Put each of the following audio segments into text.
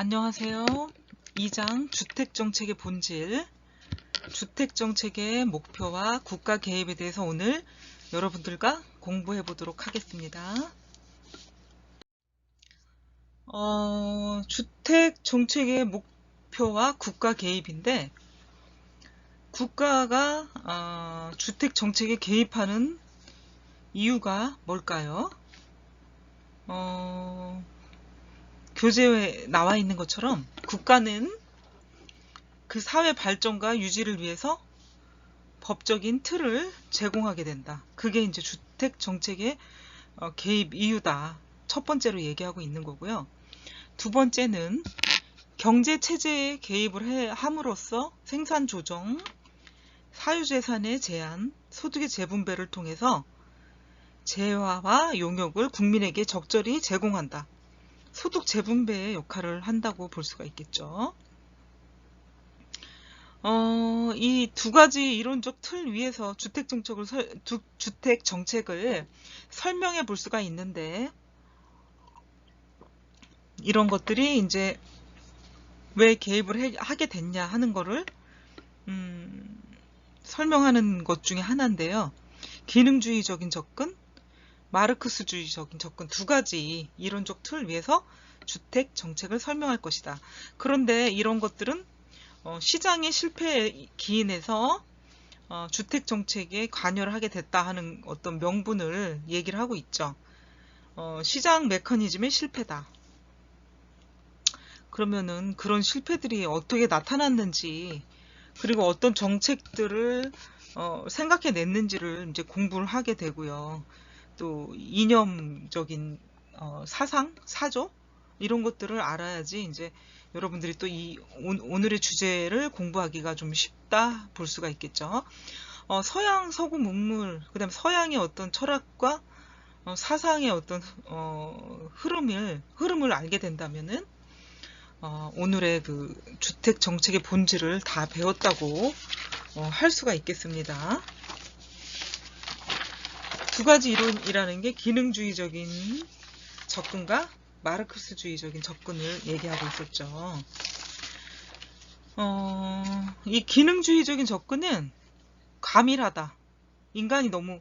안녕하세요. 2장 주택정책의 본질, 주택정책의 목표와 국가 개입에 대해서 오늘 여러분들과 공부해 보도록 하겠습니다. 주택정책의 목표와 국가 개입인데, 국가가 주택정책에 개입하는 이유가 뭘까요? 교재에 나와 있는 것처럼 국가는 그 사회 발전과 유지를 위해서 법적인 틀을 제공하게 된다. 그게 이제 주택 정책의 개입 이유다. 첫 번째로 얘기하고 있는 거고요. 두 번째는 경제 체제에 개입을 함으로써 생산 조정, 사유재산의 제한, 소득의 재분배를 통해서 재화와 용역을 국민에게 적절히 제공한다. 소득 재분배의 역할을 한다고 볼 수가 있겠죠. 이 두 가지 이론적 틀 위에서 주택 정책을 설명해 볼 수가 있는데, 이런 것들이 이제 왜 개입을 하게 됐냐 하는 거를 설명하는 것 중에 하나인데요. 기능주의적인 접근, 마르크스주의적인 접근 두 가지 이론적 틀 위에서 주택 정책을 설명할 것이다. 그런데 이런 것들은 시장의 실패에 기인해서 주택 정책에 관여를 하게 됐다 하는 어떤 명분을 얘기를 하고 있죠. 시장 메커니즘의 실패다. 그러면은 그런 실패들이 어떻게 나타났는지, 그리고 어떤 정책들을 생각해냈는지를 이제 공부를 하게 되고요. 또 이념적인 사상, 사조 이런 것들을 알아야지 이제 여러분들이 또 오늘의 주제를 공부하기가 좀 쉽다 볼 수가 있겠죠. 서양 서구 문물, 그다음 서양의 어떤 철학과 사상의 어떤 흐름을 알게 된다면은 오늘의 그 주택 정책의 본질을 다 배웠다고 할 수가 있겠습니다. 두 가지 이론이라는 게 기능주의적인 접근과 마르크스주의적인 접근을 얘기하고 있었죠. 이 기능주의적인 접근은 과밀하다. 인간이 너무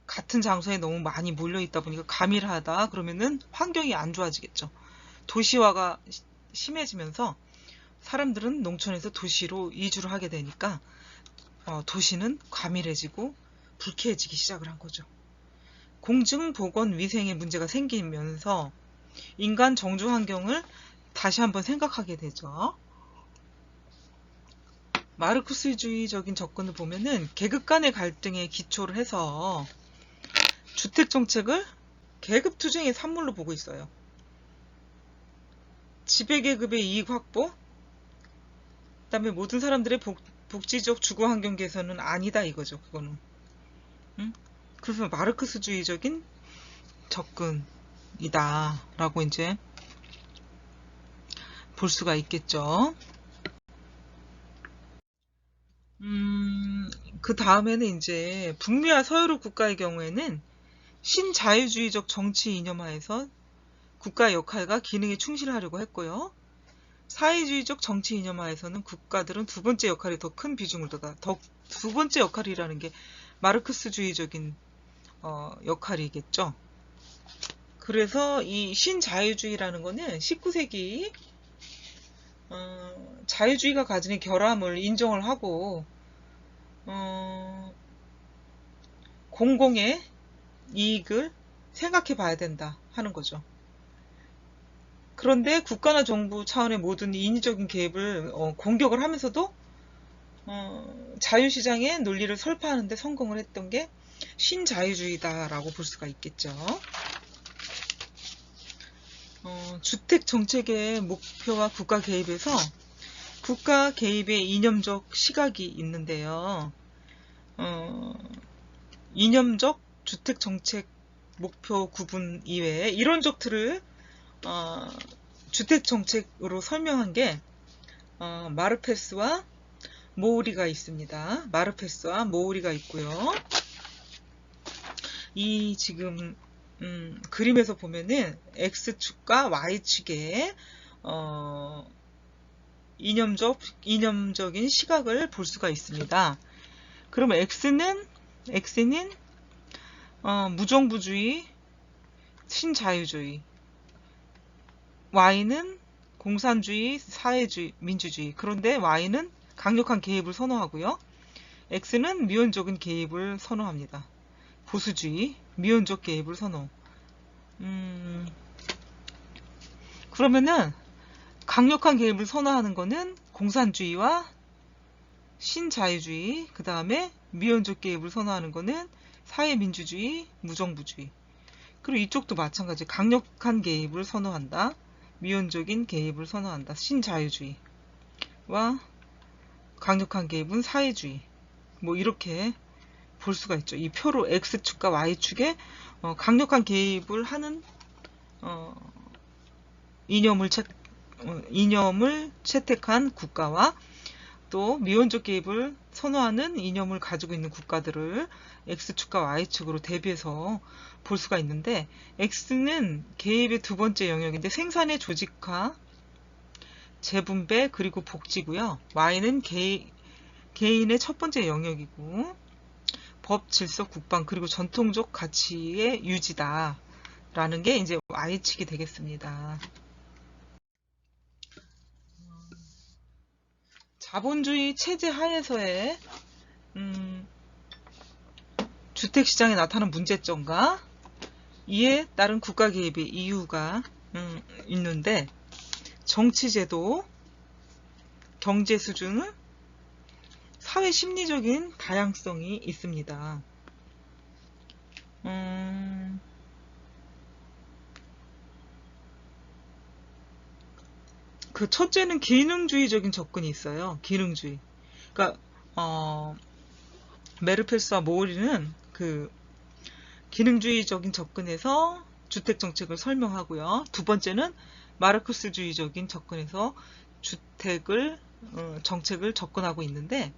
같은 장소에 너무 많이 몰려 있다 보니까 과밀하다. 그러면은 환경이 안 좋아지겠죠. 도시화가 심해지면서 사람들은 농촌에서 도시로 이주를 하게 되니까 도시는 과밀해지고 불쾌해지기 시작을 한 거죠. 공중 보건 위생의 문제가 생기면서 인간 정주 환경을 다시 한번 생각하게 되죠. 마르크스주의적인 접근을 보면은 계급 간의 갈등에 기초를 해서 주택 정책을 계급 투쟁의 산물로 보고 있어요. 지배계급의 이익 확보, 그다음에 모든 사람들의 복지적 주거 환경 개선은 아니다 이거죠. 그거는. 그래서 마르크스주의적인 접근이다라고 이제 볼 수가 있겠죠. 그 다음에는 이제 북미와 서유럽 국가의 경우에는 신자유주의적 정치 이념하에서 국가 역할과 기능에 충실하려고 했고요. 사회주의적 정치 이념하에서는 국가들은 두 번째 역할이 더 큰 비중을 두 번째 역할이라는 게 마르크스주의적인 역할이겠죠. 그래서 이 신자유주의라는 거는 19세기 자유주의가 가지는 결함을 인정을 하고 공공의 이익을 생각해 봐야 된다 하는 거죠. 그런데 국가나 정부 차원의 모든 인위적인 개입을 공격을 하면서도 자유시장의 논리를 설파하는 데 성공을 했던 게 신자유주의다라고 볼 수가 있겠죠. 주택 정책의 목표와 국가 개입에서 국가 개입의 이념적 시각이 있는데요. 이념적 주택 정책 목표 구분 이외에 이론적 틀을 주택 정책으로 설명한 게 마르페스와 모우리가 있습니다. 마르페스와 모우리가 있고요. 이 지금 그림에서 보면은 X축과 Y축의 이념적인 시각을 볼 수가 있습니다. 그러면 X는 무정부주의, 신자유주의, Y는 공산주의, 사회주의, 민주주의. 그런데 Y는 강력한 개입을 선호하고요. X는 미온적인 개입을 선호합니다. 보수주의, 미온적 개입을 선호. 그러면은 강력한 개입을 선호하는 거는 공산주의와 신자유주의, 그 다음에 미온적 개입을 선호하는 거는 사회민주주의, 무정부주의. 그리고 이쪽도 마찬가지. 강력한 개입을 선호한다. 미온적인 개입을 선호한다. 신자유주의와 강력한 개입은 사회주의. 뭐 이렇게 볼 수가 있죠. 이 표로 X축과 Y축에 강력한 개입을 하는 이념을 채택한 국가와 또 미온적 개입을 선호하는 이념을 가지고 있는 국가들을 X축과 Y축으로 대비해서 볼 수가 있는데, X는 개입의 두 번째 영역인데 생산의 조직화, 재분배, 그리고 복지고요. Y는 개인의 첫 번째 영역이고 법, 질서, 국방, 그리고 전통적 가치의 유지다 라는 게 이제 Y축이 되겠습니다. 자본주의 체제 하에서의 주택시장에 나타나는 문제점과 이에 따른 국가 개입의 이유가 있는데, 정치제도, 경제 수준은 사회 심리적인 다양성이 있습니다. 그 첫째는 기능주의적인 접근이 있어요. 기능주의. 그러니까 메르펠스와 모어리는 그 기능주의적인 접근에서 주택 정책을 설명하고요. 두 번째는 마르크스주의적인 접근에서 정책을 접근하고 있는데,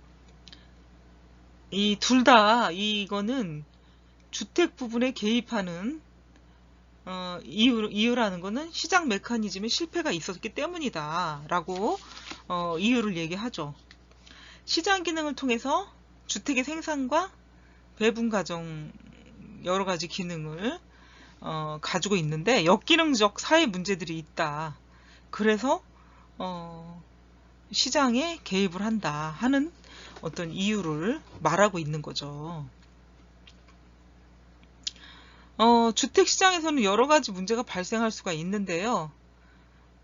이 둘 다 이거는 주택 부분에 개입하는 이유라는 거는 시장 메커니즘의 실패가 있었기 때문이다 라고 이유를 얘기하죠. 시장 기능을 통해서 주택의 생산과 배분 과정 여러 가지 기능을 가지고 있는데 역기능적 사회 문제들이 있다. 그래서 시장에 개입을 한다 하는 어떤 이유를 말하고 있는 거죠. 주택시장에서는 여러 가지 문제가 발생할 수가 있는데요.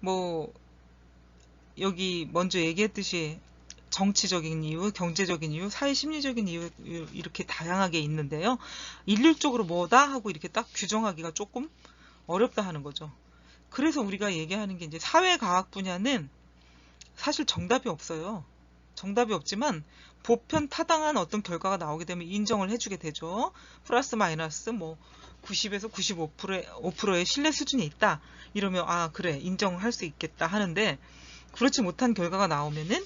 뭐 여기 먼저 얘기했듯이 정치적인 이유, 경제적인 이유, 사회심리적인 이유 이렇게 다양하게 있는데요. 일률적으로 뭐다 하고 이렇게 딱 규정하기가 조금 어렵다 하는 거죠. 그래서 우리가 얘기하는 게 이제 사회과학 분야는 사실 정답이 없어요. 정답이 없지만 보편 타당한 어떤 결과가 나오게 되면 인정을 해주게 되죠. 플러스 마이너스 뭐 90에서 95%의 신뢰 수준이 있다. 이러면 아 그래 인정할 수 있겠다 하는데, 그렇지 못한 결과가 나오면은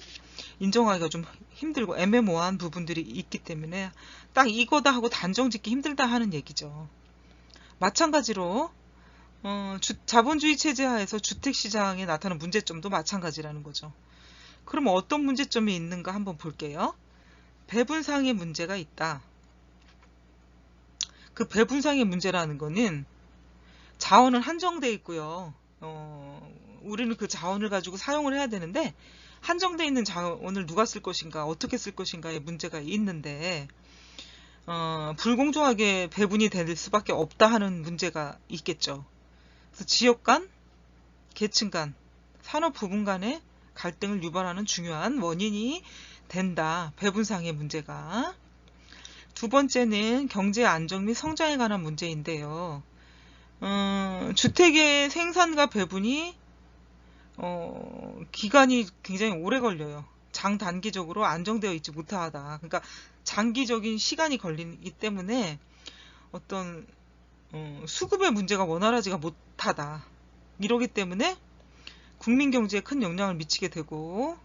인정하기가 좀 힘들고 애매모호한 부분들이 있기 때문에 딱 이거다 하고 단정 짓기 힘들다 하는 얘기죠. 마찬가지로 자본주의 체제 하에서 주택시장에 나타나는 문제점도 마찬가지라는 거죠. 그럼 어떤 문제점이 있는가 한번 볼게요. 배분상의 문제가 있다. 그 배분상의 문제라는 거는 자원은 한정돼 있고요. 우리는 그 자원을 가지고 사용을 해야 되는데 한정돼 있는 자원을 누가 쓸 것인가, 어떻게 쓸 것인가의 문제가 있는데 불공정하게 배분이 될 수밖에 없다 하는 문제가 있겠죠. 그래서 지역 간, 계층 간, 산업 부분 간의 갈등을 유발하는 중요한 원인이 된다. 배분상의 문제가. 두 번째는 경제 안정 및 성장에 관한 문제인데요. 주택의 생산과 배분이 기간이 굉장히 오래 걸려요. 장단기적으로 안정되어 있지 못하다. 그러니까 장기적인 시간이 걸리기 때문에 어떤 수급의 문제가 원활하지가 못하다. 이러기 때문에 국민 경제에 큰 영향을 미치게 되고,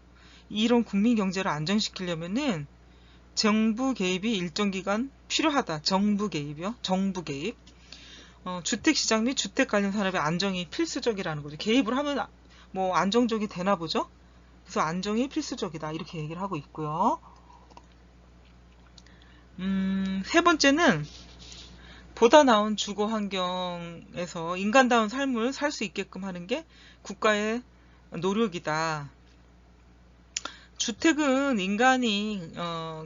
이런 국민 경제를 안정시키려면은 정부 개입이 일정 기간 필요하다. 정부 개입이요. 정부 개입. 주택시장 및 주택 관련 산업의 안정이 필수적이라는 거죠. 개입을 하면 뭐 안정적이 되나 보죠. 그래서 안정이 필수적이다 이렇게 얘기를 하고 있고요. 세 번째는 보다 나은 주거 환경에서 인간다운 삶을 살 수 있게끔 하는 게 국가의 노력이다. 주택은 인간이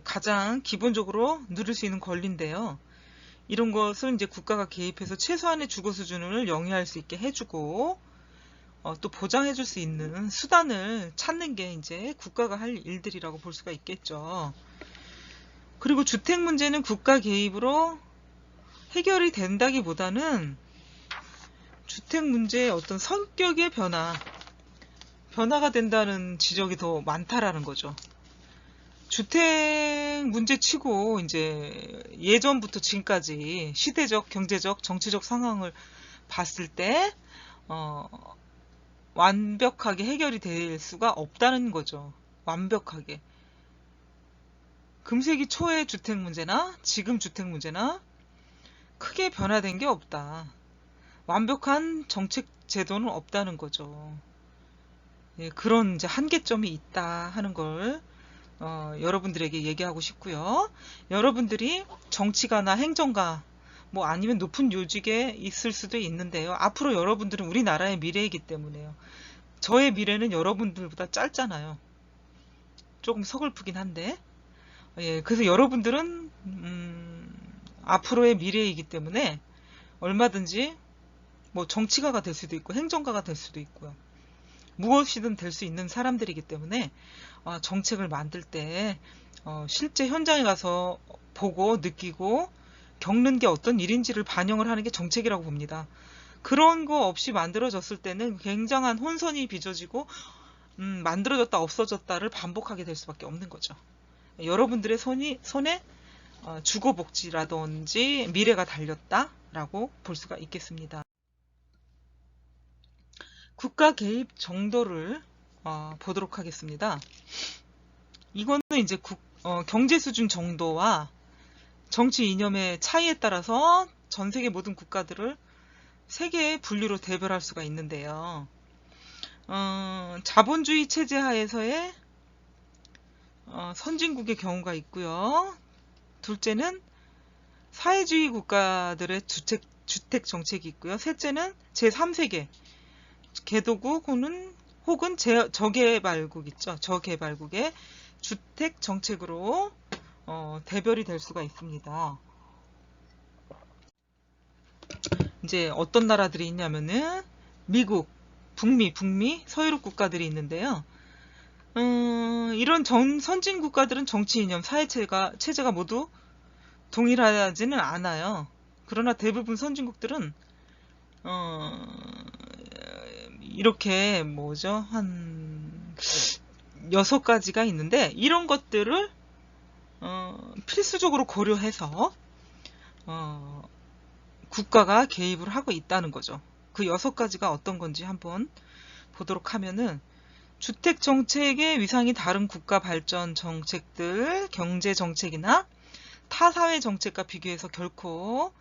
가장 기본적으로 누릴 수 있는 권리인데요. 이런 것을 이제 국가가 개입해서 최소한의 주거 수준을 영위할 수 있게 해주고 또 보장해줄 수 있는 수단을 찾는 게 이제 국가가 할 일들이라고 볼 수가 있겠죠. 그리고 주택 문제는 국가 개입으로 해결이 된다기보다는 주택 문제의 어떤 성격의 변화가 된다는 지적이 더 많다라는 거죠. 주택 문제치고 이제 예전부터 지금까지 시대적, 경제적, 정치적 상황을 봤을 때 완벽하게 해결이 될 수가 없다는 거죠. 완벽하게. 금세기 초의 주택 문제나 지금 주택 문제나 크게 변화된 게 없다. 완벽한 정책 제도는 없다는 거죠. 예, 그런 이제 한계점이 있다 하는 걸 여러분들에게 얘기하고 싶고요. 여러분들이 정치가나 행정가 뭐 아니면 높은 요직에 있을 수도 있는데요. 앞으로 여러분들은 우리나라의 미래이기 때문에요. 저의 미래는 여러분들보다 짧잖아요. 조금 서글프긴 한데 예, 그래서 여러분들은 앞으로의 미래이기 때문에 얼마든지 뭐 정치가가 될 수도 있고 행정가가 될 수도 있고요. 무엇이든 될 수 있는 사람들이기 때문에 정책을 만들 때 실제 현장에 가서 보고 느끼고 겪는 게 어떤 일인지를 반영을 하는 게 정책이라고 봅니다. 그런 거 없이 만들어졌을 때는 굉장한 혼선이 빚어지고 만들어졌다 없어졌다를 반복하게 될 수밖에 없는 거죠. 여러분들의 손에 주거복지라든지 미래가 달렸다라고 볼 수가 있겠습니다. 국가 개입 정도를 보도록 하겠습니다. 이거는 이제 경제 수준 정도와 정치 이념의 차이에 따라서 전 세계 모든 국가들을 세 개의 분류로 대별할 수가 있는데요. 자본주의 체제 하에서의 선진국의 경우가 있고요. 둘째는 사회주의 국가들의 주택 정책이 있고요. 셋째는 제3세계 개도국 혹은 저개발국 있죠. 저개발국의 주택 정책으로 대별이 될 수가 있습니다. 이제 어떤 나라들이 있냐면은 미국, 북미, 서유럽 국가들이 있는데요. 이런 선진 국가들은 정치 이념, 체제가 모두 동일하지는 않아요. 그러나 대부분 선진국들은 이렇게 한 6가지가 있는데 이런 것들을 필수적으로 고려해서 국가가 개입을 하고 있다는 거죠. 그 6가지가 어떤 건지 한번 보도록 하면은 주택 정책의 위상이 다른 국가 발전 정책들, 경제 정책이나 타 사회 정책과 비교해서 결코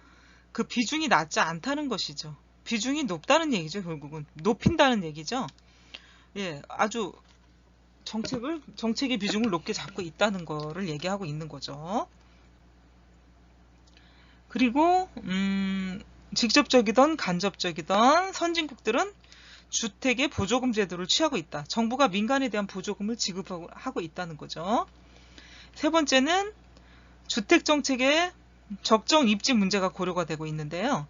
그 비중이 낮지 않다는 것이죠. 비중이 높다는 얘기죠. 결국은 높인다는 얘기죠. 예, 아주 정책의 비중을 높게 잡고 있다는 거를 얘기하고 있는 거죠. 그리고 직접적이든 간접적이든 선진국들은 주택의 보조금 제도를 취하고 있다. 정부가 민간에 대한 보조금을 지급하고 있다는 거죠. 세 번째는 주택 정책의 적정 입지 문제가 고려가 되고 있는데요.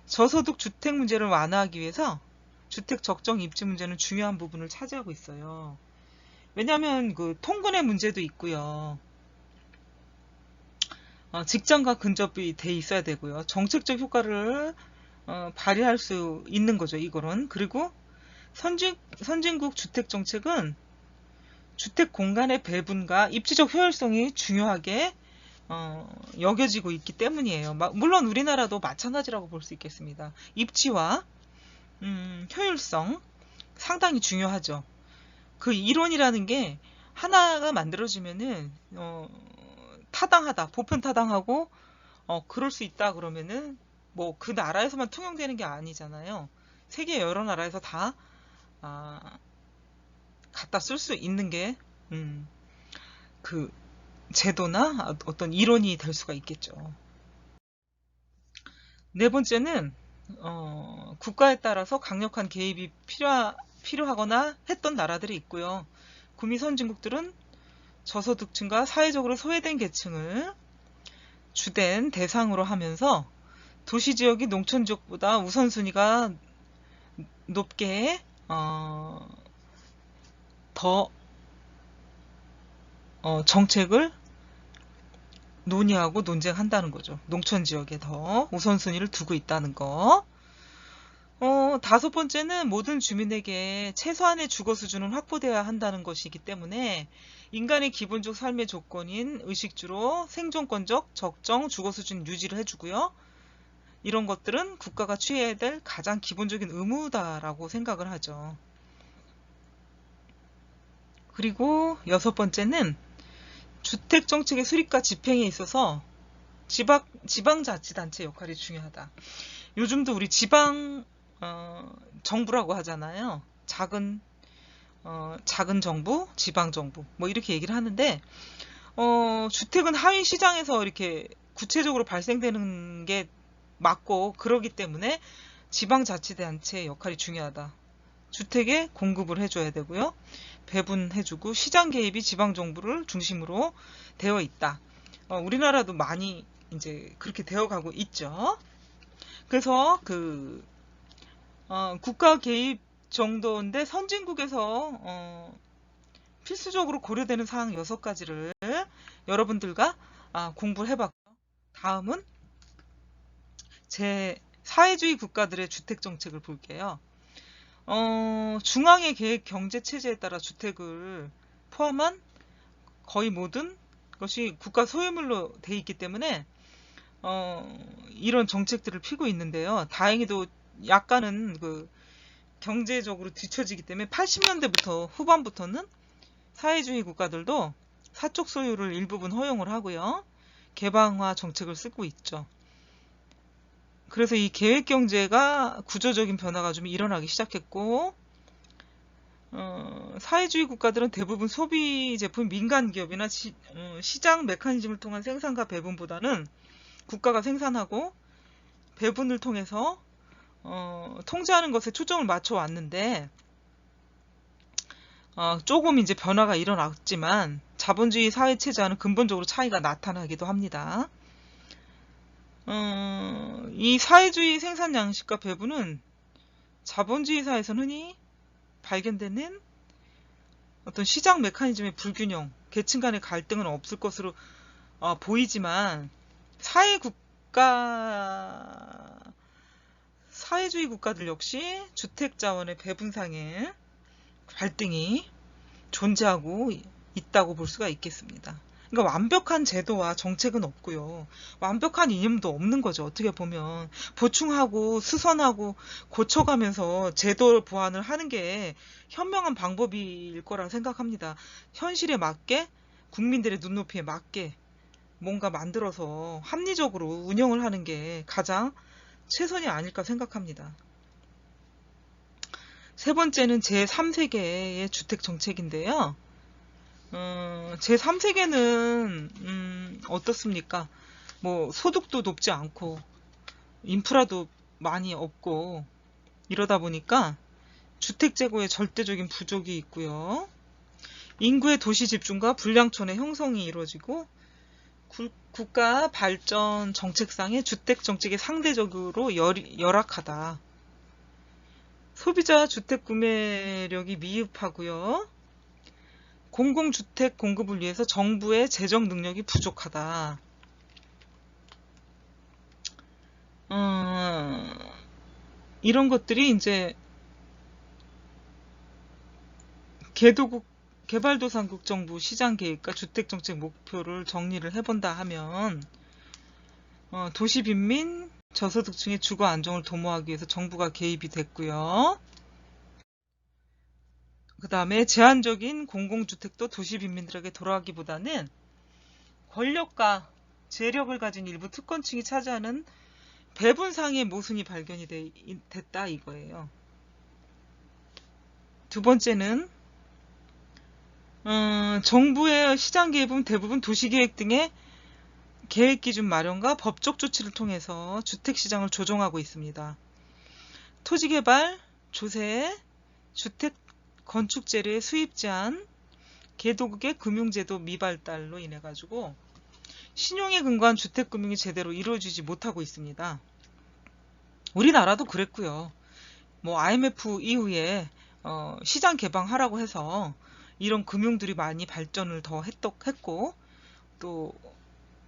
저소득 주택 문제를 완화하기 위해서 주택 적정 입지 문제는 중요한 부분을 차지하고 있어요. 왜냐하면 그 통근의 문제도 있고요. 직장과 근접이 돼 있어야 되고요. 정책적 효과를 발휘할 수 있는 거죠. 이거는. 그리고 선진국 주택 정책은 주택 공간의 배분과 입지적 효율성이 중요하게 여겨지고 있기 때문이에요. 물론 우리나라도 마찬가지라고 볼 수 있겠습니다. 입지와 효율성 상당히 중요하죠. 그 이론이라는 게 하나가 만들어지면은 타당하다, 보편타당하고 그럴 수 있다 그러면은 뭐 그 나라에서만 통용되는 게 아니잖아요. 세계 여러 나라에서 다 갖다 쓸 수 있는 게 그 제도나 어떤 이론이 될 수가 있겠죠. 네 번째는 국가에 따라서 강력한 개입이 필요하거나 했던 나라들이 있고요. 구미 선진국들은 저소득층과 사회적으로 소외된 계층을 주된 대상으로 하면서 도시지역이 농촌지역보다 우선순위가 높게 더 정책을 논의하고 논쟁한다는 거죠. 농촌 지역에 더 우선순위를 두고 있다는 거. 다섯 번째는 모든 주민에게 최소한의 주거 수준은 확보돼야 한다는 것이기 때문에 인간의 기본적 삶의 조건인 의식주로 생존권적 적정 주거 수준 유지를 해주고요. 이런 것들은 국가가 취해야 될 가장 기본적인 의무다라고 생각을 하죠. 그리고 여섯 번째는 주택정책의 수립과 집행에 있어서 지방자치단체 역할이 중요하다. 요즘도 우리 지방 정부라고 하잖아요. 작은 정부, 지방 정부 뭐 이렇게 얘기를 하는데 주택은 하위 시장에서 이렇게 구체적으로 발생되는 게 맞고 그러기 때문에 지방자치단체의 역할이 중요하다. 주택에 공급을 해줘야 되고요. 배분해주고 시장 개입이 지방 정부를 중심으로 되어 있다. 우리나라도 많이 이제 그렇게 되어가고 있죠. 그래서 국가 개입 정도인데 선진국에서 필수적으로 고려되는 사항 6가지를 여러분들과 공부를 해봤고요. 다음은 제 사회주의 국가들의 주택 정책을 볼게요. 중앙의 계획 경제 체제에 따라 주택을 포함한 거의 모든 것이 국가 소유물로 돼 있기 때문에 이런 정책들을 피고 있는데요. 다행히도 약간은 경제적으로 뒤처지기 때문에 80년대부터 후반부터는 사회주의 국가들도 사적 소유를 일부분 허용을 하고요. 개방화 정책을 쓰고 있죠. 그래서 이 계획경제가 구조적인 변화가 좀 일어나기 시작했고 사회주의 국가들은 대부분 소비 제품 민간기업이나 시장 메커니즘을 통한 생산과 배분보다는 국가가 생산하고 배분을 통해서 통제하는 것에 초점을 맞춰 왔는데 조금 이제 변화가 일어났지만 자본주의 사회체제와는 근본적으로 차이가 나타나기도 합니다. 이 사회주의 생산 양식과 배분은 자본주의 사회에서는 흔히 발견되는 어떤 시장 메커니즘의 불균형, 계층 간의 갈등은 없을 것으로 보이지만 사회주의 국가들 역시 주택 자원의 배분상의 갈등이 존재하고 있다고 볼 수가 있겠습니다. 그러니까 완벽한 제도와 정책은 없고요. 완벽한 이념도 없는 거죠. 어떻게 보면 보충하고 수선하고 고쳐가면서 제도 보완을 하는 게 현명한 방법일 거라 생각합니다. 현실에 맞게 국민들의 눈높이에 맞게 뭔가 만들어서 합리적으로 운영을 하는 게 가장 최선이 아닐까 생각합니다. 세 번째는 제3세계의 주택 정책인데요. 제3세계는 어떻습니까? 뭐 소득도 높지 않고 인프라도 많이 없고 이러다 보니까 주택 재고에 절대적인 부족이 있고요. 인구의 도시 집중과 불량촌의 형성이 이루어지고 국가 발전 정책상의 주택 정책이 상대적으로 열악하다. 소비자 주택 구매력이 미흡하고요. 공공주택 공급을 위해서 정부의 재정 능력이 부족하다. 이런 것들이 이제 개발도상국 정부 시장 계획과 주택정책 목표를 정리를 해본다 하면 도시 빈민 저소득층의 주거 안정을 도모하기 위해서 정부가 개입이 됐고요. 그 다음에 제한적인 공공주택도 도시 빈민들에게 돌아가기보다는 권력과 재력을 가진 일부 특권층이 차지하는 배분상의 모순이 발견이 됐다 이거예요. 두 번째는 정부의 시장 개입은 대부분 도시계획 등의 계획기준 마련과 법적 조치를 통해서 주택시장을 조정하고 있습니다. 토지개발, 조세, 주택 건축재료의 수입 제한, 개도국의 금융제도 미발달로 인해 가지고 신용에 근거한 주택금융이 제대로 이루어지지 못하고 있습니다. 우리나라도 그랬고요. 뭐 IMF 이후에 시장 개방하라고 해서 이런 금융들이 많이 발전을 더 했고, 또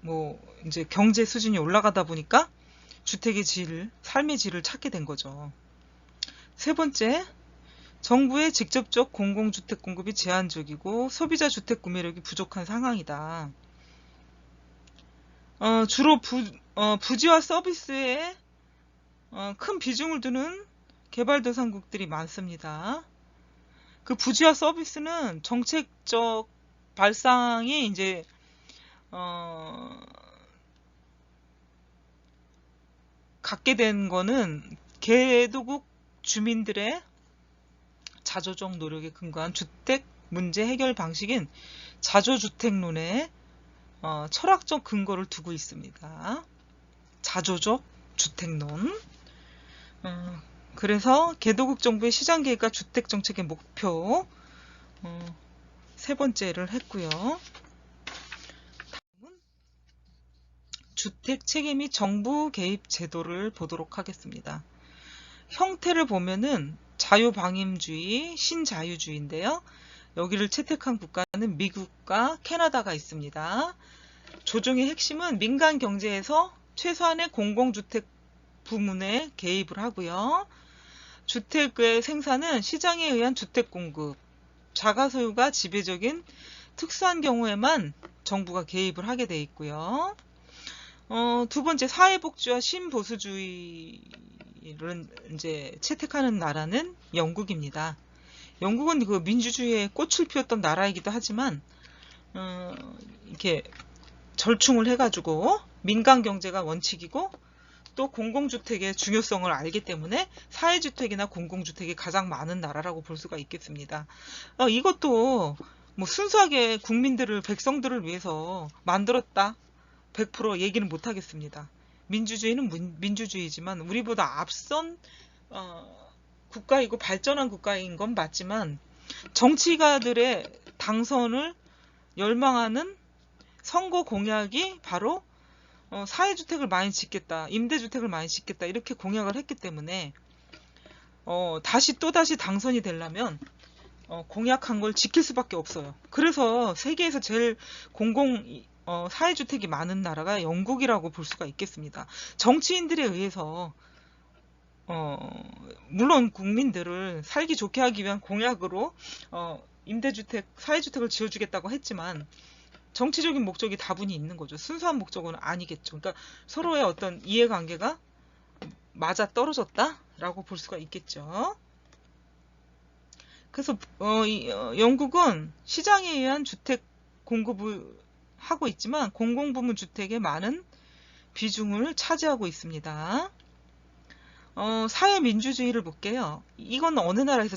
뭐 이제 경제 수준이 올라가다 보니까 주택의 질, 삶의 질을 찾게 된 거죠. 세 번째, 정부의 직접적 공공주택 공급이 제한적이고 소비자 주택 구매력이 부족한 상황이다. 주로 부지와 서비스에 큰 비중을 두는 개발도상국들이 많습니다. 그 부지와 서비스는 정책적 발상이 이제 갖게 된 거는 개도국 주민들의 자조적 노력에 근거한 주택 문제 해결 방식인 자조주택론에 철학적 근거를 두고 있습니다. 자조적 주택론. 그래서 개도국 정부의 시장 개입과 주택 정책의 목표 세 번째를 했고요. 다음은 주택 체계 및 정부 개입 제도를 보도록 하겠습니다. 형태를 보면은 자유방임주의, 신자유주의인데요. 여기를 채택한 국가는 미국과 캐나다가 있습니다. 조정의 핵심은 민간 경제에서 최소한의 공공주택 부문에 개입을 하고요. 주택의 생산은 시장에 의한 주택 공급, 자가 소유가 지배적인 특수한 경우에만 정부가 개입을 하게 돼 있고요. 두 번째, 사회복지와 신보수주의를 이제 채택하는 나라는 영국입니다. 영국은 그 민주주의의 꽃을 피웠던 나라이기도 하지만 이렇게 절충을 해가지고 민간 경제가 원칙이고 또 공공주택의 중요성을 알기 때문에 사회주택이나 공공주택이 가장 많은 나라라고 볼 수가 있겠습니다. 이것도 뭐 순수하게 국민들을, 백성들을 위해서 만들었다 100% 얘기는 못하겠습니다. 민주주의는 민주주의지만 우리보다 앞선 국가이고 발전한 국가인 건 맞지만 정치가들의 당선을 열망하는 선거 공약이 바로 사회주택을 많이 짓겠다, 임대주택을 많이 짓겠다 이렇게 공약을 했기 때문에 또다시 당선이 되려면 공약한 걸 지킬 수밖에 없어요. 그래서 세계에서 제일 사회주택이 많은 나라가 영국이라고 볼 수가 있겠습니다. 정치인들에 의해서 물론 국민들을 살기 좋게 하기 위한 공약으로 임대주택, 사회주택을 지어주겠다고 했지만 정치적인 목적이 다분히 있는 거죠. 순수한 목적은 아니겠죠. 그러니까 서로의 어떤 이해관계가 맞아 떨어졌다라고 볼 수가 있겠죠. 그래서 영국은 시장에 의한 주택 공급을 하고 있지만 공공부문 주택의 많은 비중을 차지하고 있습니다. 사회민주주의를 볼게요. 이건 어느 나라에서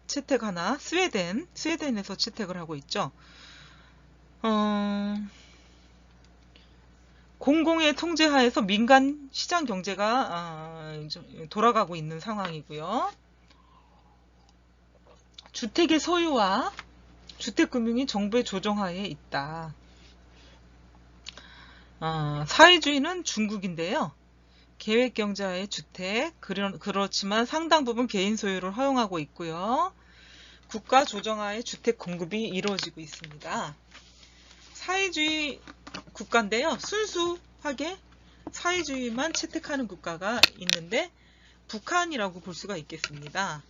채택하나? 스웨덴에서 채택을 하고 있죠. 공공의 통제 하에서 민간 시장 경제가 돌아가고 있는 상황이고요. 주택의 소유와 주택금융이 정부의 조정하에 있다. 사회주의는 중국인데요. 계획경제하의 주택, 그렇지만 상당 부분 개인 소유를 허용하고 있고요. 국가 조정하의 주택 공급이 이루어지고 있습니다. 사회주의 국가인데요. 순수하게 사회주의만 채택하는 국가가 있는데 북한이라고 볼 수가 있겠습니다.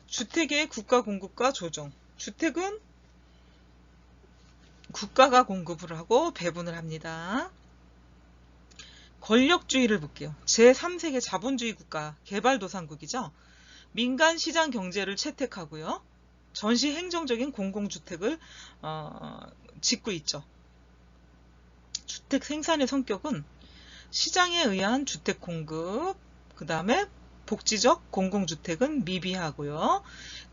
주택의 국가 공급과 조정. 주택은 국가가 공급을 하고 배분을 합니다. 권력주의를 볼게요. 제3세계 자본주의 국가, 개발도상국이죠. 민간 시장 경제를 채택하고요. 전시 행정적인 공공주택을 짓고 있죠. 주택 생산의 성격은 시장에 의한 주택 공급, 그 다음에 복지적 공공주택은 미비하고요.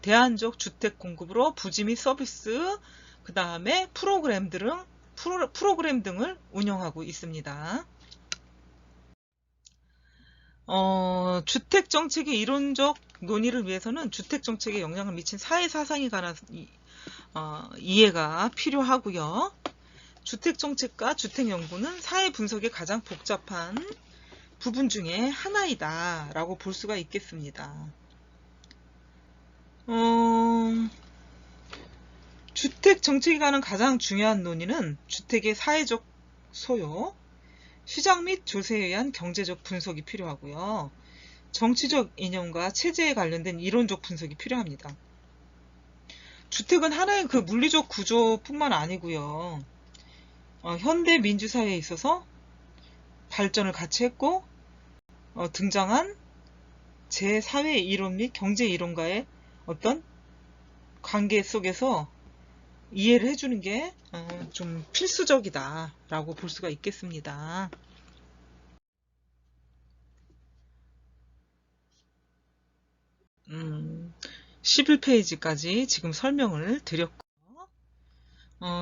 대안적 주택 공급으로 부지 및 서비스, 그 다음에 프로그램 등을 운영하고 있습니다. 주택정책의 이론적 논의를 위해서는 주택정책에 영향을 미친 사회사상에 관한 이해가 필요하고요. 주택정책과 주택연구는 사회 분석의 가장 복잡한 부분 중에 하나이다 라고 볼 수가 있겠습니다. 주택정책에 관한 가장 중요한 논의는 주택의 사회적 소요, 시장 및 조세에 의한 경제적 분석이 필요하고요. 정치적 이념과 체제에 관련된 이론적 분석이 필요합니다. 주택은 하나의 그 물리적 구조뿐만 아니고요. 현대 민주사회에 있어서 발전을 같이 했고 등장한 제4회 이론 및 경제 이론과의 어떤 관계 속에서 이해를 해주는 게 좀 필수적이다 라고 볼 수가 있겠습니다. 11페이지까지 지금 설명을 드렸고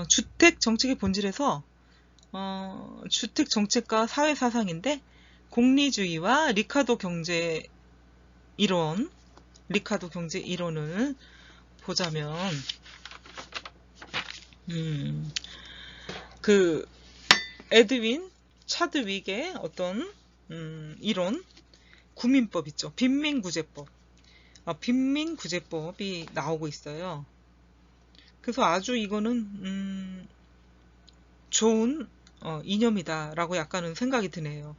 주택 정책의 본질에서 주택 정책과 사회 사상인데 공리주의와 리카도 경제 이론을 보자면 그 에드윈 차드윅의 어떤 이론, 구민법 있죠. 빈민구제법이 나오고 있어요. 그래서 아주 이거는 좋은 이념이다라고 약간은 생각이 드네요.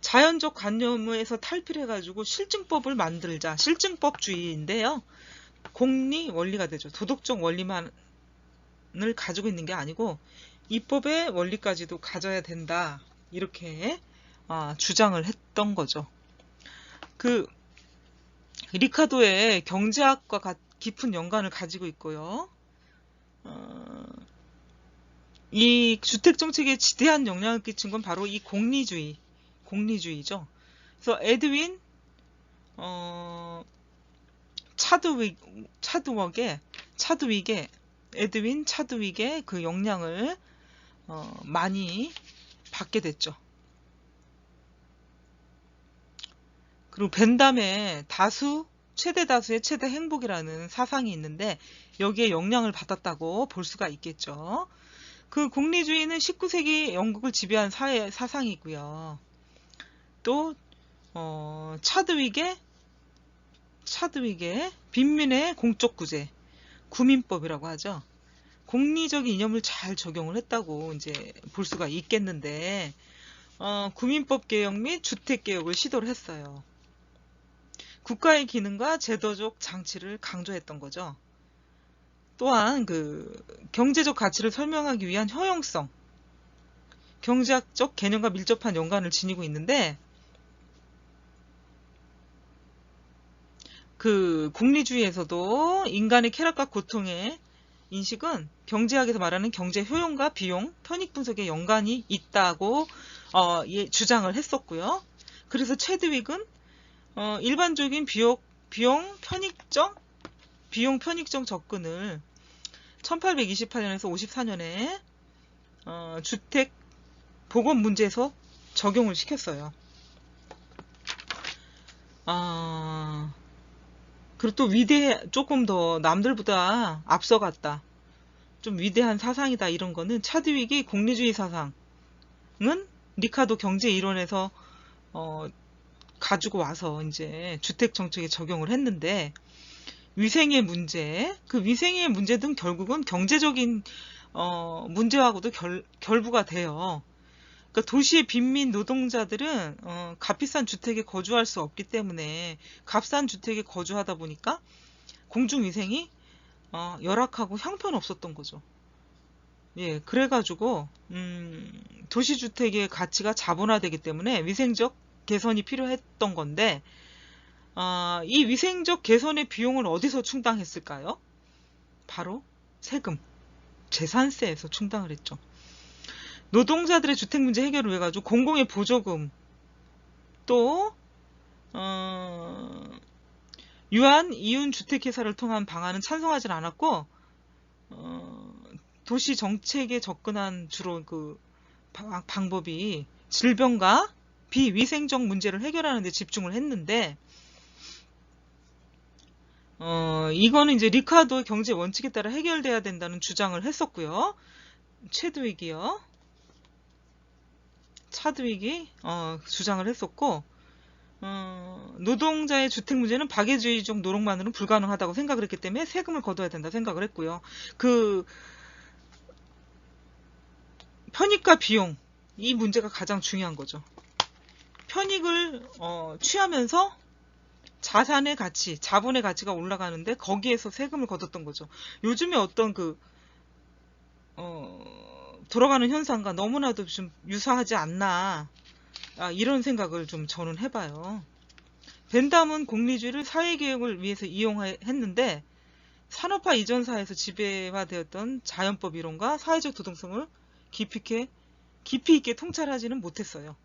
자연적 관념에서 탈피해가지고 실증법을 만들자. 실증법주의인데요. 공리 원리가 되죠. 도덕적 원리만을 가지고 있는 게 아니고 입법의 원리까지도 가져야 된다. 이렇게 주장을 했던 거죠. 그 리카도의 경제학과 깊은 연관을 가지고 있고요. 이 주택정책에 지대한 영향을 끼친 건 바로 이 공리주의죠. 그래서 에드윈 에드윈 차드윅의 그 영향을 많이 받게 됐죠. 그리고 벤담의 최대 다수의 최대 행복이라는 사상이 있는데 여기에 영향을 받았다고 볼 수가 있겠죠. 그 공리주의는 19세기 영국을 지배한 사회 사상이고요. 또 차드윅의 빈민의 공적구제, 구민법이라고 하죠. 공리적인 이념을 잘 적용을 했다고 이제 볼 수가 있겠는데 구민법 개혁 및 주택 개혁을 시도를 했어요. 국가의 기능과 제도적 장치를 강조했던 거죠. 또한 그 경제적 가치를 설명하기 위한 허용성, 경제학적 개념과 밀접한 연관을 지니고 있는데 그 공리주의에서도 인간의 쾌락과 고통의 인식은 경제학에서 말하는 경제 효용과 비용, 편익 분석에 연관이 있다고 주장을 했었고요. 그래서 체드윅은 일반적인 비용 편익적 접근을 1828년에서 54년에 주택 보건 문제에서 적용을 시켰어요. 그리고 또 조금 더 남들보다 앞서갔다. 좀 위대한 사상이다. 이런 거는 차드윅이 공리주의 사상은 리카도 경제 이론에서 가지고 와서 이제 주택 정책에 적용을 했는데 위생의 문제 등 결국은 경제적인 문제하고도 결부가 돼요. 그러니까 도시의 빈민 노동자들은 값비싼 주택에 거주할 수 없기 때문에 값싼 주택에 거주하다 보니까 공중위생이 열악하고 형편없었던 거죠. 예, 그래가지고 도시주택의 가치가 자본화되기 때문에 위생적 개선이 필요했던 건데 이 위생적 개선의 비용을 어디서 충당했을까요? 바로 세금, 재산세에서 충당을 했죠. 노동자들의 주택 문제 해결을 위해 가지고 공공의 보조금, 또 유한 이윤 주택회사를 통한 방안은 찬성하지 않았고, 도시 정책에 접근한 주로 그 방법이 질병과 비위생적 문제를 해결하는 데 집중을 했는데, 이거는 이제 리카르도의 경제 원칙에 따라 해결돼야 된다는 주장을 했었고요. 차드윅이 주장을 했었고, 노동자의 주택 문제는 박애주의적 노력만으로는 불가능하다고 생각을 했기 때문에 세금을 거둬야 된다 생각을 했고요. 그 편익과 비용, 이 문제가 가장 중요한 거죠. 편익을 취하면서 자산의 가치, 자본의 가치가 올라가는데 거기에서 세금을 걷었던 거죠. 요즘에 어떤 돌아가는 현상과 너무나도 좀 유사하지 않나, 이런 생각을 좀 저는 해봐요. 벤담은 공리주의를 사회개혁을 위해서 이용했는데, 산업화 이전 사회에서 지배화되었던 자연법 이론과 사회적 도덕성을 깊이 있게 통찰하지는 못했어요.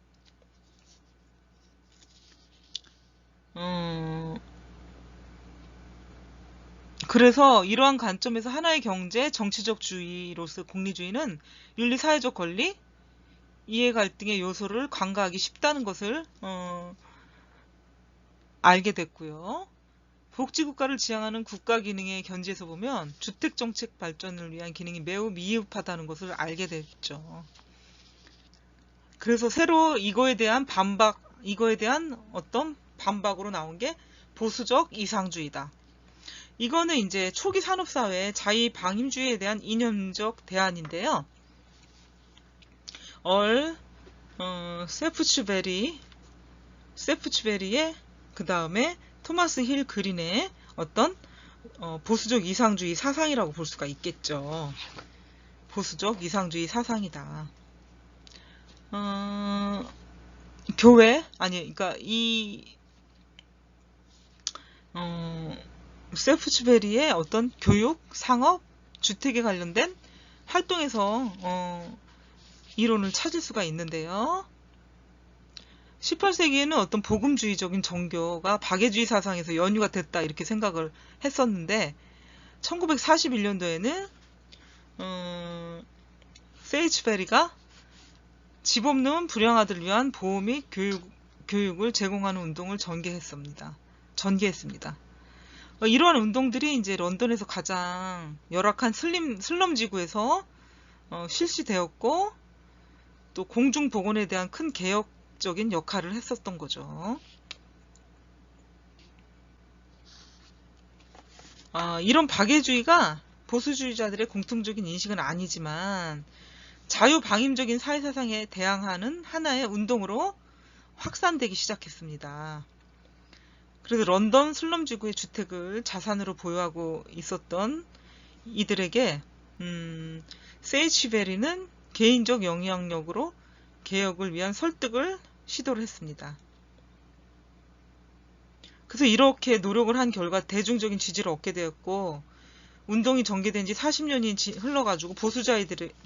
그래서 이러한 관점에서 하나의 경제, 정치적 주의로서 공리주의는 윤리, 사회적 권리, 이해 갈등의 요소를 간과하기 쉽다는 것을 알게 됐고요. 복지국가를 지향하는 국가 기능의 견지에서 보면 주택정책 발전을 위한 기능이 매우 미흡하다는 것을 알게 됐죠. 그래서 새로 이거에 대한 어떤 반박으로 나온 게 보수적 이상주의다. 이거는 이제 초기 산업사회의 자의방임주의에 대한 이념적 대안인데요. 세프츠베리의 그 다음에 토마스 힐 그린의 어떤 보수적 이상주의 사상이라고 볼 수가 있겠죠. 보수적 이상주의 사상이다. 그러니까 세프츠베리의 어떤 교육, 상업, 주택에 관련된 활동에서 이론을 찾을 수가 있는데요. 18세기에는 어떤 복음주의적인 종교가 박애주의 사상에서 연유가 됐다 이렇게 생각을 했었는데, 1941년도에는 세이츠베리가 집 없는 불량아들을 위한 보호 및 교육을 제공하는 운동을 전개했습니다. 이러한 운동들이 이제 런던에서 가장 열악한 슬럼 지구에서 실시되었고, 또 공중보건에 대한 큰 개혁적인 역할을 했었던 거죠. 이런 박애주의가 보수주의자들의 공통적인 인식은 아니지만 자유방임적인 사회사상에 대항하는 하나의 운동으로 확산되기 시작했습니다. 그래서 런던 슬럼지구의 주택을 자산으로 보유하고 있었던 이들에게 세이치베리는 개인적 영향력으로 개혁을 위한 설득을 시도를 했습니다. 그래서 이렇게 노력을 한 결과 대중적인 지지를 얻게 되었고, 운동이 전개된 지 40년이 흘러가지고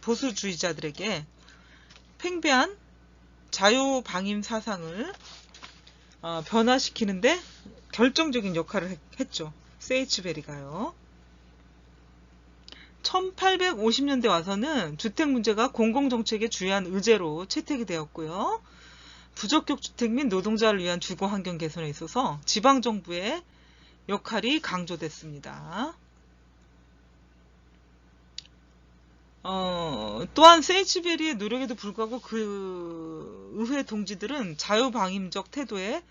보수주의자들에게 팽배한 자유방임 사상을 변화시키는데 결정적인 역할을 했죠. 세이츠베리가요. 1850년대 와서는 주택 문제가 공공정책의 주요한 의제로 채택이 되었고요. 부적격 주택 및 노동자를 위한 주거 환경 개선에 있어서 지방정부의 역할이 강조됐습니다. 또한 세이츠베리의 노력에도 불구하고 그 의회 동지들은 자유방임적 태도에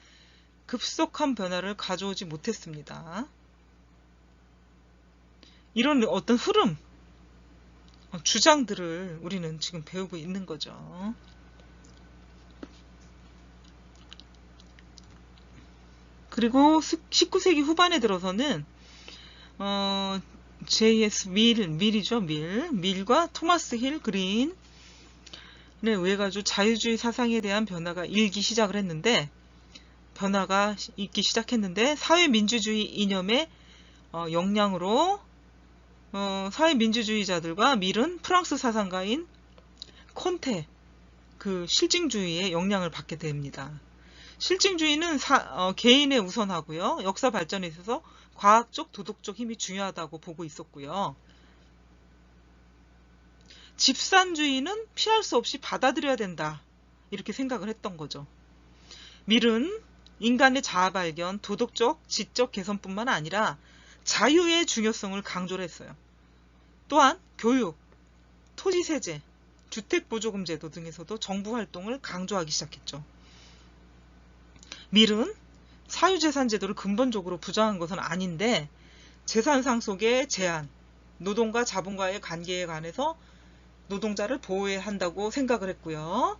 급속한 변화를 가져오지 못했습니다. 이런 어떤 흐름, 주장들을 우리는 지금 배우고 있는 거죠. 그리고 19세기 후반에 들어서는 J.S. 밀과 토마스 힐 그린에 의해 가지고 자유주의 사상에 대한 변화가 있기 시작했는데, 사회민주주의 이념의 영향으로 사회민주주의자들과 밀은 프랑스 사상가인 콘테, 그 실증주의의 영향을 받게 됩니다. 실증주의는 개인에 우선하고요. 역사 발전에 있어서 과학적, 도덕적 힘이 중요하다고 보고 있었고요. 집산주의는 피할 수 없이 받아들여야 된다. 이렇게 생각을 했던 거죠. 밀은 인간의 자아 발견, 도덕적, 지적 개선뿐만 아니라 자유의 중요성을 강조를 했어요. 또한 교육, 토지세제, 주택보조금 제도 등에서도 정부 활동을 강조하기 시작했죠. 밀은 사유재산 제도를 근본적으로 부정한 것은 아닌데 재산 상속의 제한, 노동과 자본과의 관계에 관해서 노동자를 보호해야 한다고 생각을 했고요.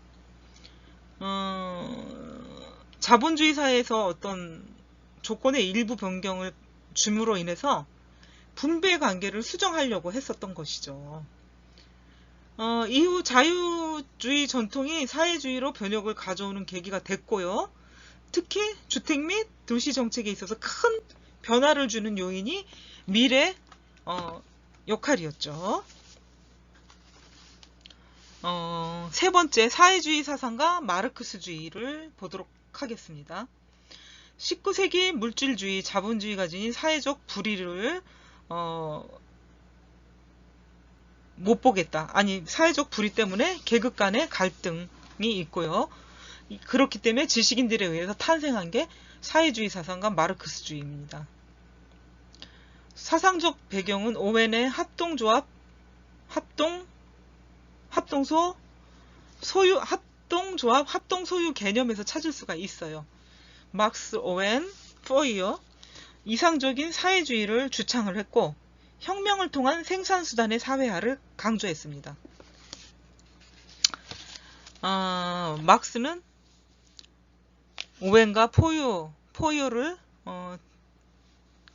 자본주의 사회에서 어떤 조건의 일부 변경을 줌으로 인해서 분배 관계를 수정하려고 했었던 것이죠. 이후 자유주의 전통이 사회주의로 변혁을 가져오는 계기가 됐고요. 특히 주택 및 도시 정책에 있어서 큰 변화를 주는 요인이 밀의 역할이었죠. 세 번째, 사회주의 사상과 마르크스주의를 보도록 하겠습니다. 19세기 물질주의, 자본주의가 지닌 사회적 불의를 못 보겠다. 아니, 사회적 불의 때문에 계급 간의 갈등이 있고요. 그렇기 때문에 지식인들에 의해서 탄생한 게 사회주의 사상과 마르크스주의입니다. 사상적 배경은 오웬의 합동조합, 합동소유 개념에서 찾을 수가 있어요. 막스 오웬, 포이어, 이상적인 사회주의를 주창을 했고 혁명을 통한 생산수단의 사회화를 강조했습니다. 막스는 오웬과 포이어를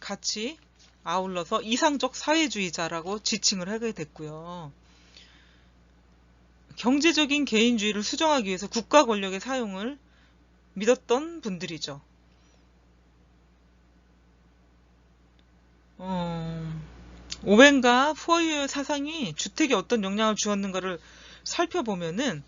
같이 아울러서 이상적 사회주의자라고 지칭을 하게 됐고요. 경제적인 개인주의를 수정하기 위해서 국가 권력의 사용을 믿었던 분들이죠. 오웬과 포이어의 사상이 주택에 어떤 영향을 주었는가를 살펴보면은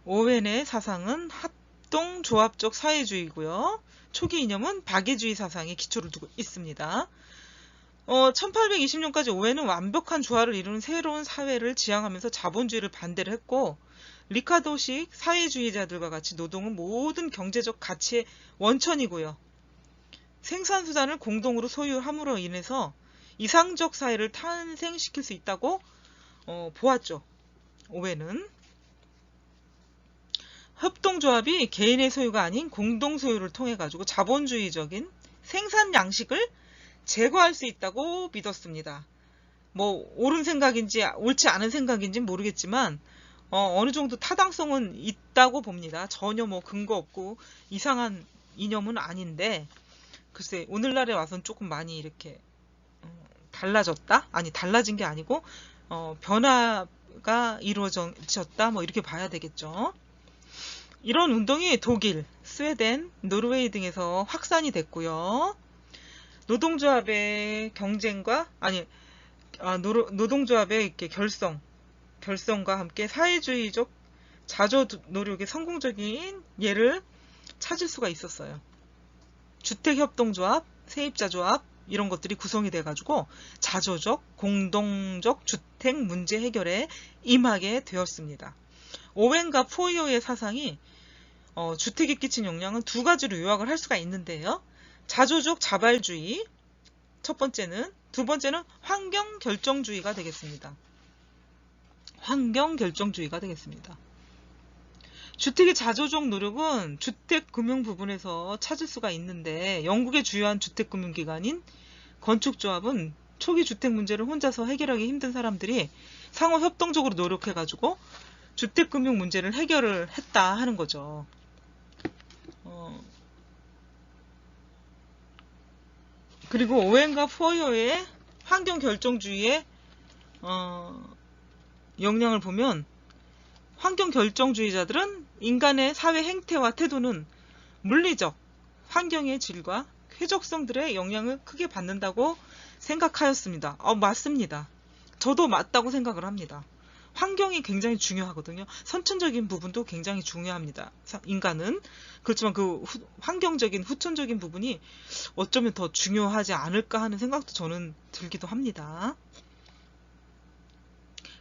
오웬의 사상은 합동조합적 사회주의고요. 초기 이념은 박애주의 사상에 기초를 두고 있습니다. 1820년까지 오웬은 완벽한 조화를 이루는 새로운 사회를 지향하면서 자본주의를 반대를 했고 리카도식 사회주의자들과 같이 노동은 모든 경제적 가치의 원천이고요. 생산수단을 공동으로 소유함으로 인해서 이상적 사회를 탄생시킬 수 있다고 보았죠. 오웬은 협동조합이 개인의 소유가 아닌 공동소유를 통해 가지고 자본주의적인 생산 양식을 제거할 수 있다고 믿었습니다. 뭐 옳은 생각인지 옳지 않은 생각인지 모르겠지만 어느 정도 타당성은 있다고 봅니다. 전혀 뭐 근거 없고 이상한 이념은 아닌데 글쎄 오늘날에 와서는 조금 많이 이렇게 달라졌다? 아니 달라진 게 아니고 변화가 이루어졌다 뭐 이렇게 봐야 되겠죠. 이런 운동이 독일, 스웨덴, 노르웨이 등에서 확산이 됐고요. 노동조합의 경쟁과 노동조합의 이렇게 결성과 함께 사회주의적 자조 노력의 성공적인 예를 찾을 수가 있었어요. 주택협동조합, 세입자조합 이런 것들이 구성이 돼가지고 자조적, 공동적 주택 문제 해결에 임하게 되었습니다. 오웬과 포이어의 사상이 주택에 끼친 영향은 두 가지로 요약을 할 수가 있는데요. 자조적 자발주의, 두 번째는 환경결정주의가 되겠습니다. 환경결정주의가 되겠습니다. 주택의 자조적 노력은 주택금융 부분에서 찾을 수가 있는데 영국의 주요한 주택금융기관인 건축조합은 초기 주택 문제를 혼자서 해결하기 힘든 사람들이 상호 협동적으로 노력해가지고 주택금융 문제를 해결을 했다 하는 거죠. 그리고 오웬과 포이어의 환경결정주의의 영향을 보면 환경결정주의자들은 인간의 사회 행태와 태도는 물리적, 환경의 질과 쾌적성들의 영향을 크게 받는다고 생각하였습니다. 맞습니다. 저도 맞다고 생각을 합니다. 환경이 굉장히 중요하거든요. 선천적인 부분도 굉장히 중요합니다. 인간은. 그렇지만 그 환경적인 후천적인 부분이 어쩌면 더 중요하지 않을까 하는 생각도 저는 들기도 합니다.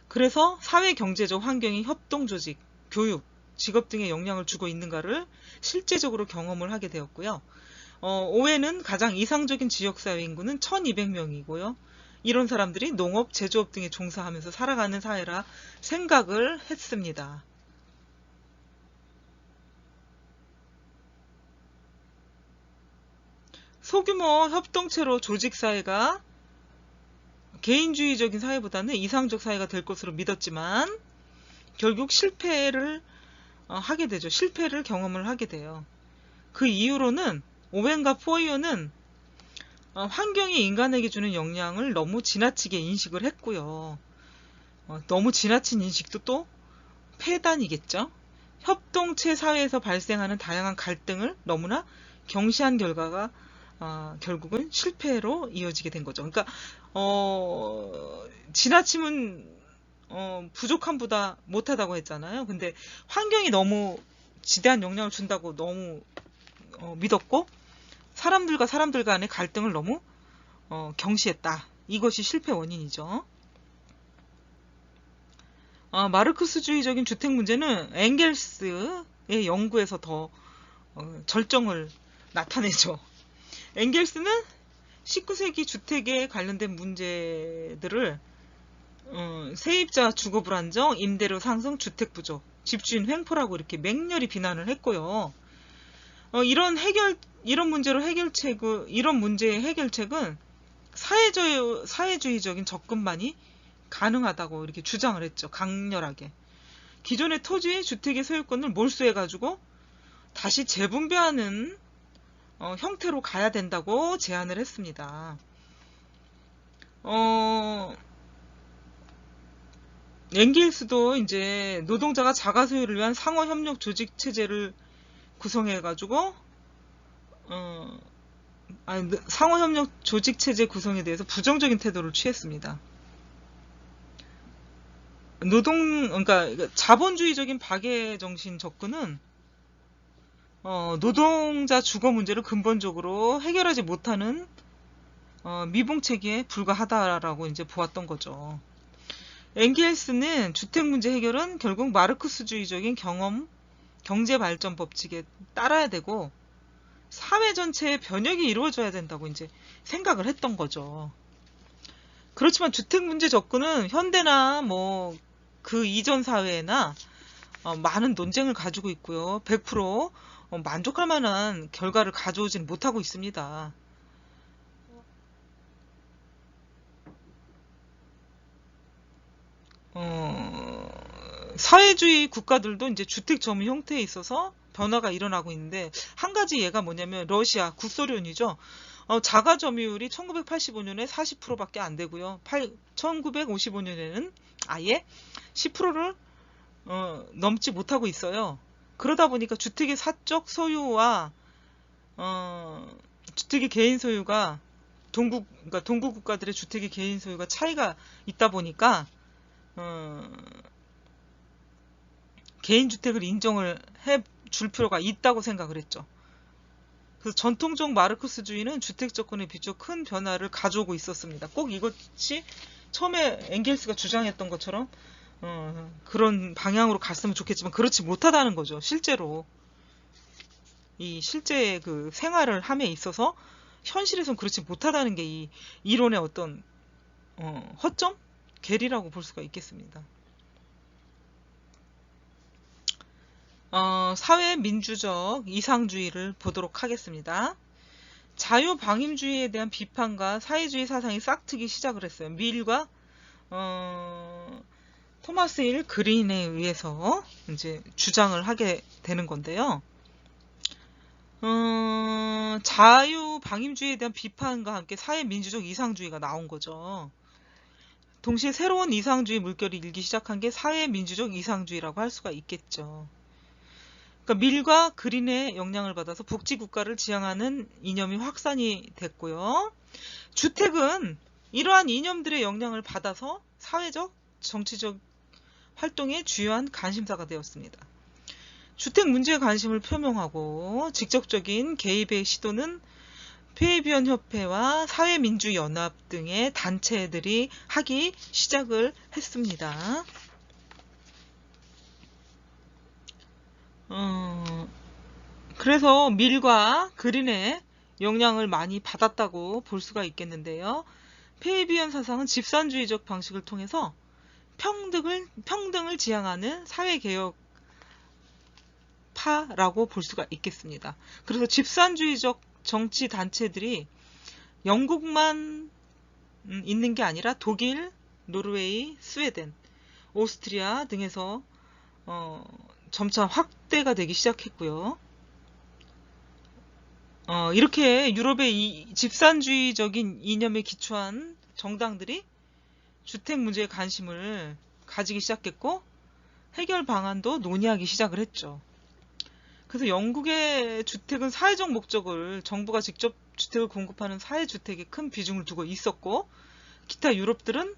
그래서 사회 경제적 환경이 협동조직, 교육, 직업 등에 영향을 주고 있는가를 실제적으로 경험을 하게 되었고요. 오웨는 가장 이상적인 지역사회 인구는 1200명이고요. 이런 사람들이 농업, 제조업 등에 종사하면서 살아가는 사회라 생각을 했습니다. 소규모 협동체로 조직사회가 개인주의적인 사회보다는 이상적 사회가 될 것으로 믿었지만 결국 실패를 하게 되죠. 실패를 경험을 하게 돼요. 그 이후로는 오웬과 포이어는 환경이 인간에게 주는 영향을 너무 지나치게 인식을 했고요. 너무 지나친 인식도 또 폐단이겠죠. 협동체 사회에서 발생하는 다양한 갈등을 너무나 경시한 결과가 결국은 실패로 이어지게 된 거죠. 그러니까 지나침은 부족함보다 못하다고 했잖아요. 근데 환경이 너무 지대한 영향을 준다고 너무 믿었고 사람들과 사람들 간의 갈등을 너무 경시했다. 이것이 실패 원인이죠. 마르크스주의적인 주택 문제는 엥겔스의 연구에서 더 절정을 나타내죠. 엥겔스는 19세기 주택에 관련된 문제들을 세입자 주거 불안정, 임대료 상승, 주택 부족, 집주인 횡포라고 이렇게 맹렬히 비난을 했고요. 이런 문제의 해결책은 사회주의적인 접근만이 가능하다고 이렇게 주장을 했죠. 강렬하게. 기존의 토지, 주택의 소유권을 몰수해가지고 다시 재분배하는 형태로 가야 된다고 제안을 했습니다. 엥겔스도 이제 노동자가 자가 소유를 위한 상호협력 조직 체제를 구성해가지고 상호협력 조직 체제 구성에 대해서 부정적인 태도를 취했습니다. 그러니까 자본주의적인 박애 정신 접근은 노동자 주거 문제를 근본적으로 해결하지 못하는 미봉책에 불과하다라고 이제 보았던 거죠. 엥겔스는 주택 문제 해결은 결국 마르크스주의적인 경제 발전 법칙에 따라야 되고 사회 전체의 변혁이 이루어져야 된다고 이제 생각을 했던 거죠. 그렇지만 주택 문제 접근은 현대나 뭐 그 이전 사회나 많은 논쟁을 가지고 있고요. 100% 만족할 만한 결과를 가져오지는 못하고 있습니다. 사회주의 국가들도 이제 주택 점유 형태에 있어서 변화가 일어나고 있는데 한 가지 예가 뭐냐면 러시아, 구소련이죠. 자가 점유율이 1985년에 40%밖에 안 되고요. 1955년에는 아예 10%를 넘지 못하고 있어요. 그러다 보니까 주택의 사적 소유와 주택의 개인 소유가 그러니까 동구 국가들의 주택의 개인 소유가 차이가 있다 보니까 개인 주택을 인정을 해 줄 필요가 있다고 생각을 했죠. 그래서 전통적 마르크스주의는 주택 접근에 비춰 큰 변화를 가져오고 있었습니다. 꼭 이것이 처음에 엥겔스가 주장했던 것처럼 그런 방향으로 갔으면 좋겠지만 그렇지 못하다는 거죠. 실제로 이 실제 그 생활을 함에 있어서 현실에선 그렇지 못하다는 게 이 이론의 어떤 허점? 괴리라고 볼 수가 있겠습니다. 사회 민주적 이상주의를 보도록 하겠습니다. 자유방임주의에 대한 비판과 사회주의 사상이 싹트기 시작을 했어요. 밀과 토마스 힐 그린에 의해서 이제 주장을 하게 되는 건데요. 자유방임주의에 대한 비판과 함께 사회민주적 이상주의가 나온 거죠. 동시에 새로운 이상주의 물결이 일기 시작한 게 사회민주적 이상주의라고 할 수가 있겠죠. 그러니까 밀과 그린의 영향을 받아서 복지국가를 지향하는 이념이 확산이 됐고요. 주택은 이러한 이념들의 영향을 받아서 사회적, 정치적 활동의 주요한 관심사가 되었습니다. 주택 문제에 관심을 표명하고 직접적인 개입의 시도는 폐해비원협회와 사회민주연합 등의 단체들이 하기 시작을 했습니다. 그래서 밀과 그린의 영향을 많이 받았다고 볼 수가 있겠는데요. 폐해비원 사상은 집산주의적 방식을 통해서 평등을 지향하는 사회개혁파라고 볼 수가 있겠습니다. 그래서 집산주의적 정치 단체들이 영국만 있는 게 아니라 독일, 노르웨이, 스웨덴, 오스트리아 등에서 점차 확대가 되기 시작했고요. 이렇게 유럽의 집산주의적인 이념에 기초한 정당들이 주택 문제에 관심을 가지기 시작했고 해결 방안도 논의하기 시작을 했죠. 그래서 영국의 주택은 사회적 목적을 정부가 직접 주택을 공급하는 사회주택에 큰 비중을 두고 있었고 기타 유럽들은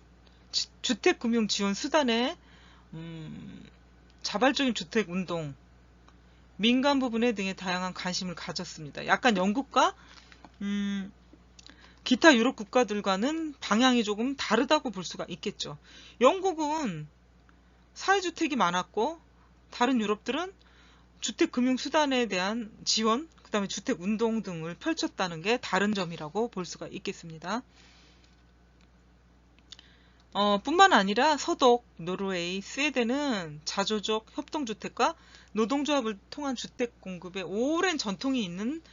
주택금융 지원 수단에 자발적인 주택운동, 민간 부분에 등에 다양한 관심을 가졌습니다. 약간 영국과 기타 유럽 국가들과는 방향이 조금 다르다고 볼 수가 있겠죠. 영국은 사회주택이 많았고 다른 유럽들은 주택금융수단에 대한 지원, 그 다음에 주택운동 등을 펼쳤다는 게 다른 점이라고 볼 수가 있겠습니다. 뿐만 아니라 서독, 노르웨이, 스웨덴은 자조적 협동주택과 노동조합을 통한 주택 공급에 오랜 전통이 있는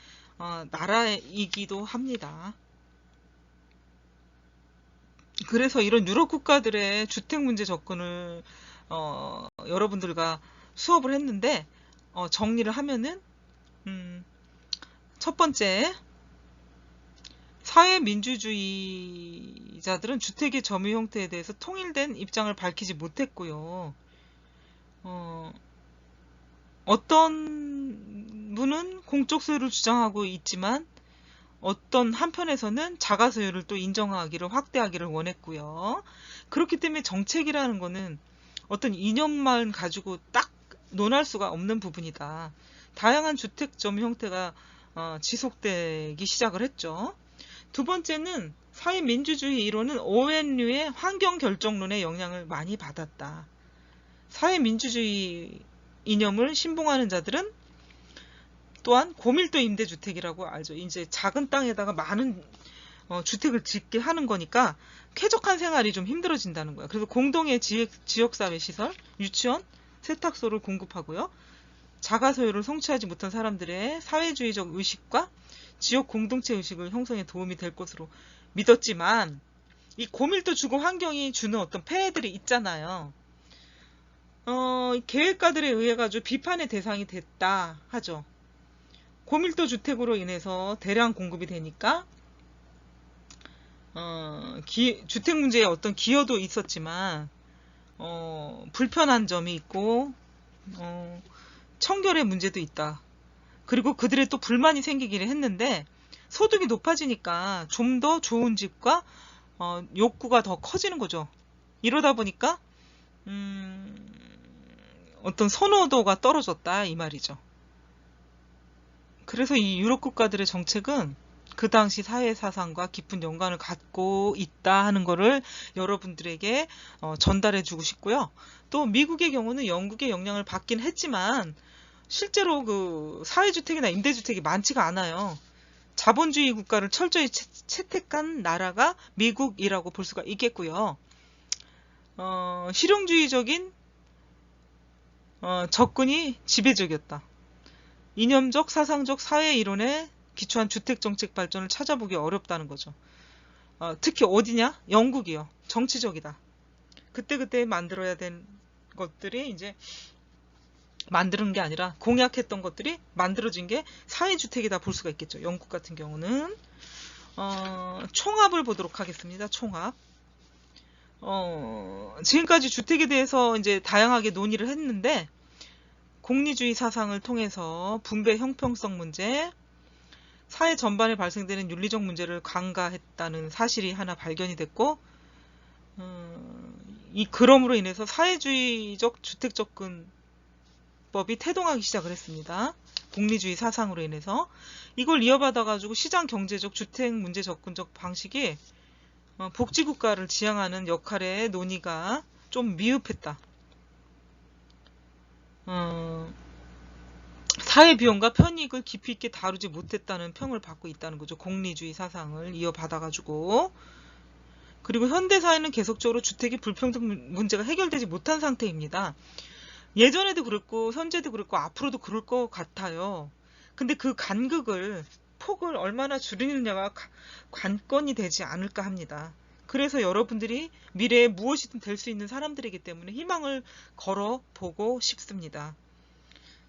나라이기도 합니다. 그래서 이런 유럽 국가들의 주택 문제 접근을 여러분들과 수업을 했는데 정리를 하면은 첫 번째, 사회민주주의자들은 주택의 점유 형태에 대해서 통일된 입장을 밝히지 못했고요. 어떤 분은 공적 소유를 주장하고 있지만 어떤 한편에서는 자가 소유를 또 인정하기를 확대하기를 원했고요. 그렇기 때문에 정책이라는 거는 어떤 이념만 가지고 딱 논할 수가 없는 부분이다. 다양한 주택 점유 형태가 지속되기 시작을 했죠. 두 번째는 사회민주주의 이론은 오웬류의 환경결정론의 영향을 많이 받았다. 사회민주주의 이념을 신봉하는 자들은 또한 고밀도 임대주택이라고 알죠. 이제 작은 땅에다가 많은 주택을 짓게 하는 거니까 쾌적한 생활이 좀 힘들어진다는 거야. 그래서 공동의 지역사회 시설, 유치원, 세탁소를 공급하고요. 자가소유를 성취하지 못한 사람들의 사회주의적 의식과 지역 공동체 의식을 형성에 도움이 될 것으로 믿었지만 이 고밀도 주거 환경이 주는 어떤 폐해들이 있잖아요. 계획가들에 의해 가지고 비판의 대상이 됐다 하죠. 고밀도 주택으로 인해서 대량 공급이 되니까 주택 문제에 어떤 기여도 있었지만 불편한 점이 있고 청결의 문제도 있다. 그리고 그들의 또 불만이 생기기를 했는데 소득이 높아지니까 좀 더 좋은 집과 욕구가 더 커지는 거죠. 이러다 보니까 어떤 선호도가 떨어졌다 이 말이죠. 그래서 이 유럽 국가들의 정책은 그 당시 사회 사상과 깊은 연관을 갖고 있다 하는 거를 여러분들에게 전달해 주고 싶고요. 또 미국의 경우는 영국의 영향을 받긴 했지만 실제로 그 사회주택이나 임대주택이 많지가 않아요. 자본주의 국가를 철저히 채택한 나라가 미국이라고 볼 수가 있겠고요. 실용주의적인 접근이 지배적이었다. 이념적, 사상적, 사회 이론에 기초한 주택정책 발전을 찾아보기 어렵다는 거죠. 특히 어디냐? 영국이요. 정치적이다. 그때그때 만들어야 된 것들이 이제 만드는 게 아니라 공약했던 것들이 만들어진 게 사회주택이다 볼 수가 있겠죠. 영국 같은 경우는 총합을 보도록 하겠습니다. 총합. 지금까지 주택에 대해서 이제 다양하게 논의를 했는데 공리주의 사상을 통해서 분배 형평성 문제, 사회 전반에 발생되는 윤리적 문제를 간과했다는 사실이 하나 발견이 됐고 그럼으로 인해서 사회주의적 주택 접근법이 태동하기 시작을 했습니다. 공리주의 사상으로 인해서 이걸 이어받아가지고 시장 경제적 주택 문제 접근적 방식이 복지국가를 지향하는 역할의 논의가 좀 미흡했다. 사회 비용과 편익을 깊이 있게 다루지 못했다는 평을 받고 있다는 거죠. 공리주의 사상을 이어받아가지고. 그리고 현대사회는 계속적으로 주택의 불평등 문제가 해결되지 못한 상태입니다. 예전에도 그랬고 현재도 그랬고 앞으로도 그럴 것 같아요. 근데 그 폭을 얼마나 줄이느냐가 관건이 되지 않을까 합니다. 그래서 여러분들이 미래에 무엇이든 될 수 있는 사람들이기 때문에 희망을 걸어보고 싶습니다.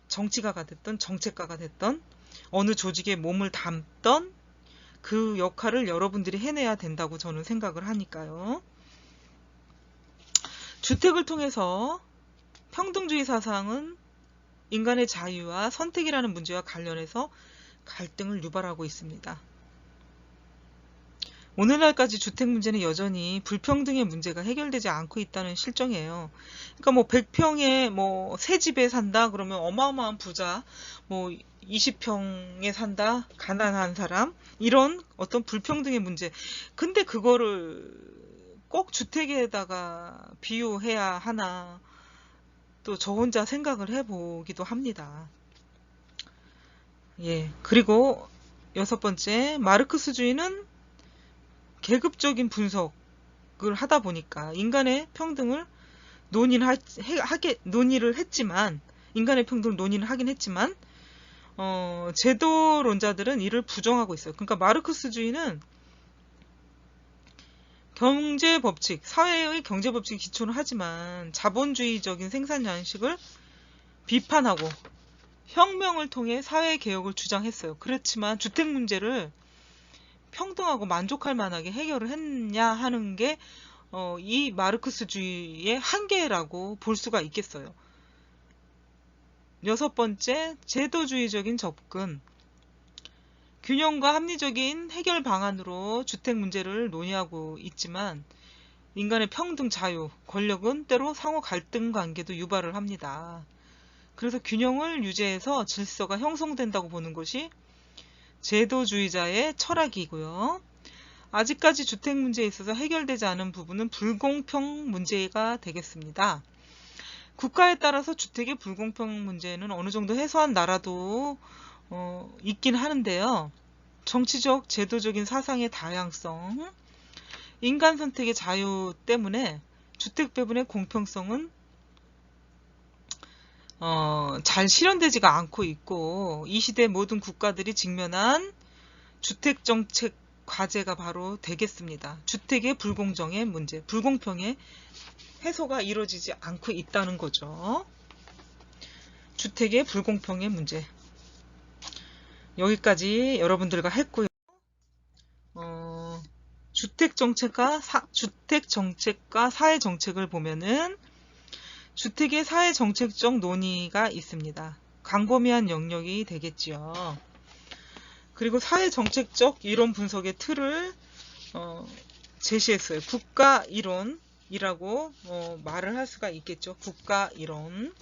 정치가가 됐던 정책가가 됐던 어느 조직에 몸을 담던 그 역할을 여러분들이 해내야 된다고 저는 생각을 하니까요. 주택을 통해서 평등주의 사상은 인간의 자유와 선택이라는 문제와 관련해서 갈등을 유발하고 있습니다. 오늘날까지 주택 문제는 여전히 불평등의 문제가 해결되지 않고 있다는 실정이에요. 그러니까 뭐 100평에 뭐 새 집에 산다 그러면 어마어마한 부자, 뭐 20평에 산다 가난한 사람, 이런 어떤 불평등의 문제. 근데 그거를 꼭 주택에다가 비유해야 하나, 또 저 혼자 생각을 해보기도 합니다. 예. 그리고 6번째, 마르크스주의는 계급적인 분석을 하다 보니까 인간의 평등을 논의를 했지만, 인간의 평등을 논의를 하긴 했지만, 제도론자들은 이를 부정하고 있어요. 그러니까 마르크스주의는 경제법칙, 사회의 경제법칙에 기초를 하지만 자본주의적인 생산 양식을 비판하고 혁명을 통해 사회개혁을 주장했어요. 그렇지만 주택 문제를 평등하고 만족할 만하게 해결을 했냐 하는 게 이 마르크스주의의 한계라고 볼 수가 있겠어요. 6번째, 제도주의적인 접근. 균형과 합리적인 해결 방안으로 주택 문제를 논의하고 있지만 인간의 평등, 자유, 권력은 때로 상호 갈등 관계도 유발을 합니다. 그래서 균형을 유지해서 질서가 형성된다고 보는 것이 제도주의자의 철학이고요. 아직까지 주택 문제에 있어서 해결되지 않은 부분은 불공평 문제가 되겠습니다. 국가에 따라서 주택의 불공평 문제는 어느 정도 해소한 나라도 있긴 하는데요. 정치적, 제도적인 사상의 다양성, 인간 선택의 자유 때문에 주택 배분의 공평성은 잘 실현되지가 않고 있고, 이 시대 모든 국가들이 직면한 주택정책 과제가 바로 되겠습니다. 주택의 불공정의 문제, 불공평의 해소가 이루어지지 않고 있다는 거죠. 주택의 불공평의 문제. 여기까지 여러분들과 했고요. 주택정책과 사회정책을 보면은 주택의 사회정책적 논의가 있습니다. 광범위한 영역이 되겠지요. 그리고 사회정책적 이론 분석의 틀을 제시했어요. 국가이론이라고 말을 할 수가 있겠죠. 국가이론.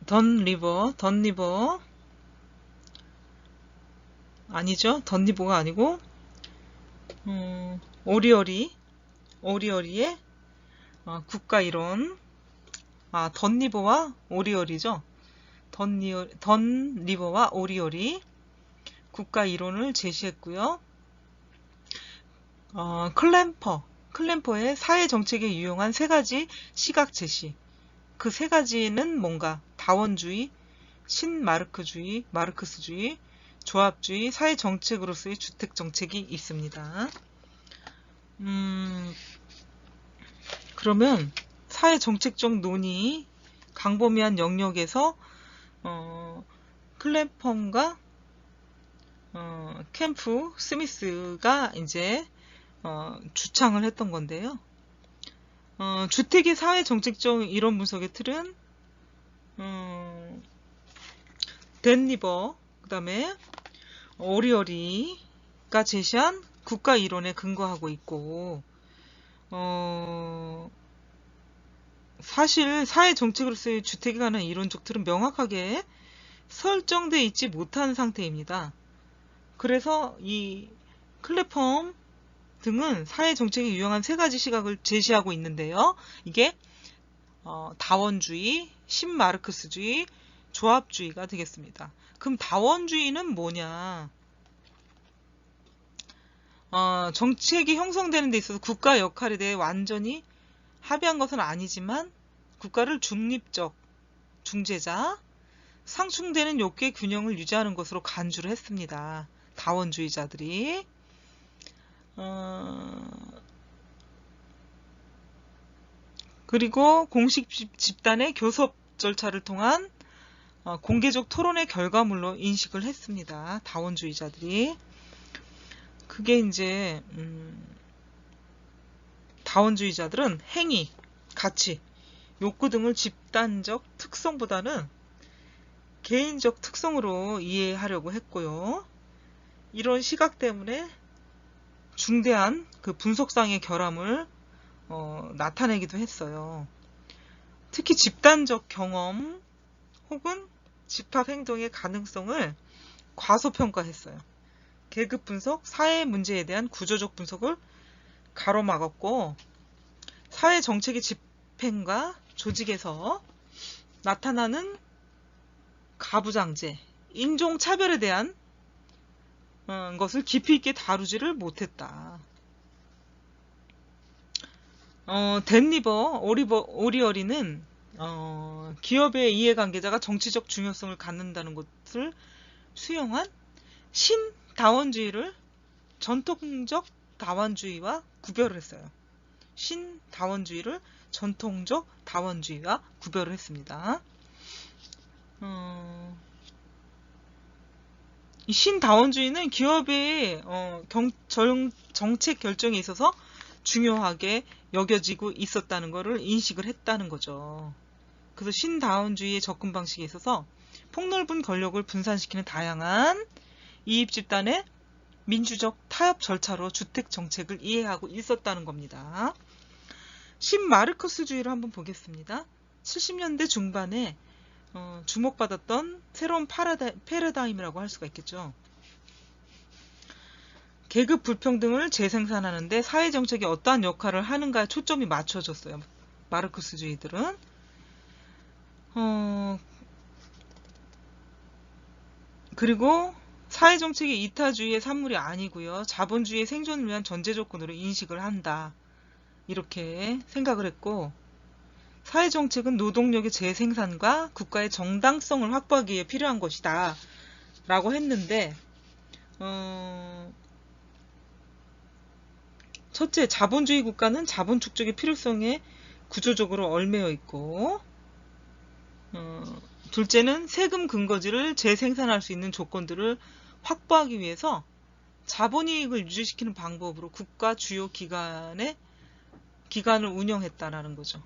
던리버 아니죠. 던리버가 아니고 오리어리의 국가이론. 던리버와 오리어리죠. 던리버와 오리어리 국가이론을 제시했고요. 클램퍼의 사회정책에 유용한 3가지 시각 제시. 그 3가지는 뭔가? 다원주의, 신마르크주의, 마르크스주의, 조합주의, 사회정책으로서의 주택정책이 있습니다. 그러면 사회정책적 논의 광범위한 영역에서 클램펌과 캠프 스미스가 이제 주창을 했던 건데요. 주택의 사회정책적 이론 분석의 틀은 댄리버, 그 다음에 오리어리 제시한 국가 이론에 근거하고 있고, 사실 사회 정책으로서의 주택에 관한 이론적 틀은 명확하게 설정되어 있지 못한 상태입니다. 그래서 이 클래펌 등은 사회 정책에 유용한 세 가지 시각을 제시하고 있는데요. 이게 다원주의, 신마르크스주의, 조합주의가 되겠습니다. 그럼 다원주의는 뭐냐? 정책이 형성되는 데 있어서 국가 역할에 대해 완전히 합의한 것은 아니지만 국가를 중립적, 중재자, 상충되는 욕구의 균형을 유지하는 것으로 간주를 했습니다. 다원주의자들이. 그리고 공식 집단의 교섭 절차를 통한 공개적 토론의 결과물로 인식을 했습니다. 다원주의자들이. 그게 이제 다원주의자들은 행위, 가치, 욕구 등을 집단적 특성보다는 개인적 특성으로 이해하려고 했고요. 이런 시각 때문에 중대한 그 분석상의 결함을 나타내기도 했어요. 특히 집단적 경험 혹은 집합 행동의 가능성을 과소평가했어요. 계급 분석, 사회 문제에 대한 구조적 분석을 가로막았고, 사회 정책의 집행과 조직에서 나타나는 가부장제, 인종차별에 대한 것을 깊이 있게 다루지를 못했다. 댄 오리어리는 기업의 이해관계자가 정치적 중요성을 갖는다는 것을 수용한 신다원주의를 전통적 다원주의와 구별을 했어요. 신다원주의를 전통적 다원주의와 구별을 했습니다. 이 신다원주의는 기업의 정책 결정에 있어서 중요하게 여겨지고 있었다는 것을 인식을 했다는 거죠. 그래서 신다원주의의 접근 방식에 있어서 폭넓은 권력을 분산시키는 다양한 이익 집단의 민주적 타협 절차로 주택 정책을 이해하고 있었다는 겁니다. 신마르크스주의를 한번 보겠습니다. 70년대 중반에 주목받았던 새로운 패러다임이라고 할 수가 있겠죠. 계급 불평등을 재생산하는데 사회정책이 어떠한 역할을 하는가에 초점이 맞춰졌어요. 마르크스주의들은. 그리고 사회정책이 이타주의의 산물이 아니고요. 자본주의의 생존을 위한 전제조건으로 인식을 한다. 이렇게 생각을 했고, 사회정책은 노동력의 재생산과 국가의 정당성을 확보하기 위해 필요한 것이다. 라고 했는데, 첫째, 자본주의 국가는 자본 축적의 필요성에 구조적으로 얽매여 있고, 둘째는 세금 근거지를 재생산할 수 있는 조건들을 확보하기 위해서 자본이익을 유지시키는 방법으로 국가 주요 기관을 운영했다라는 거죠.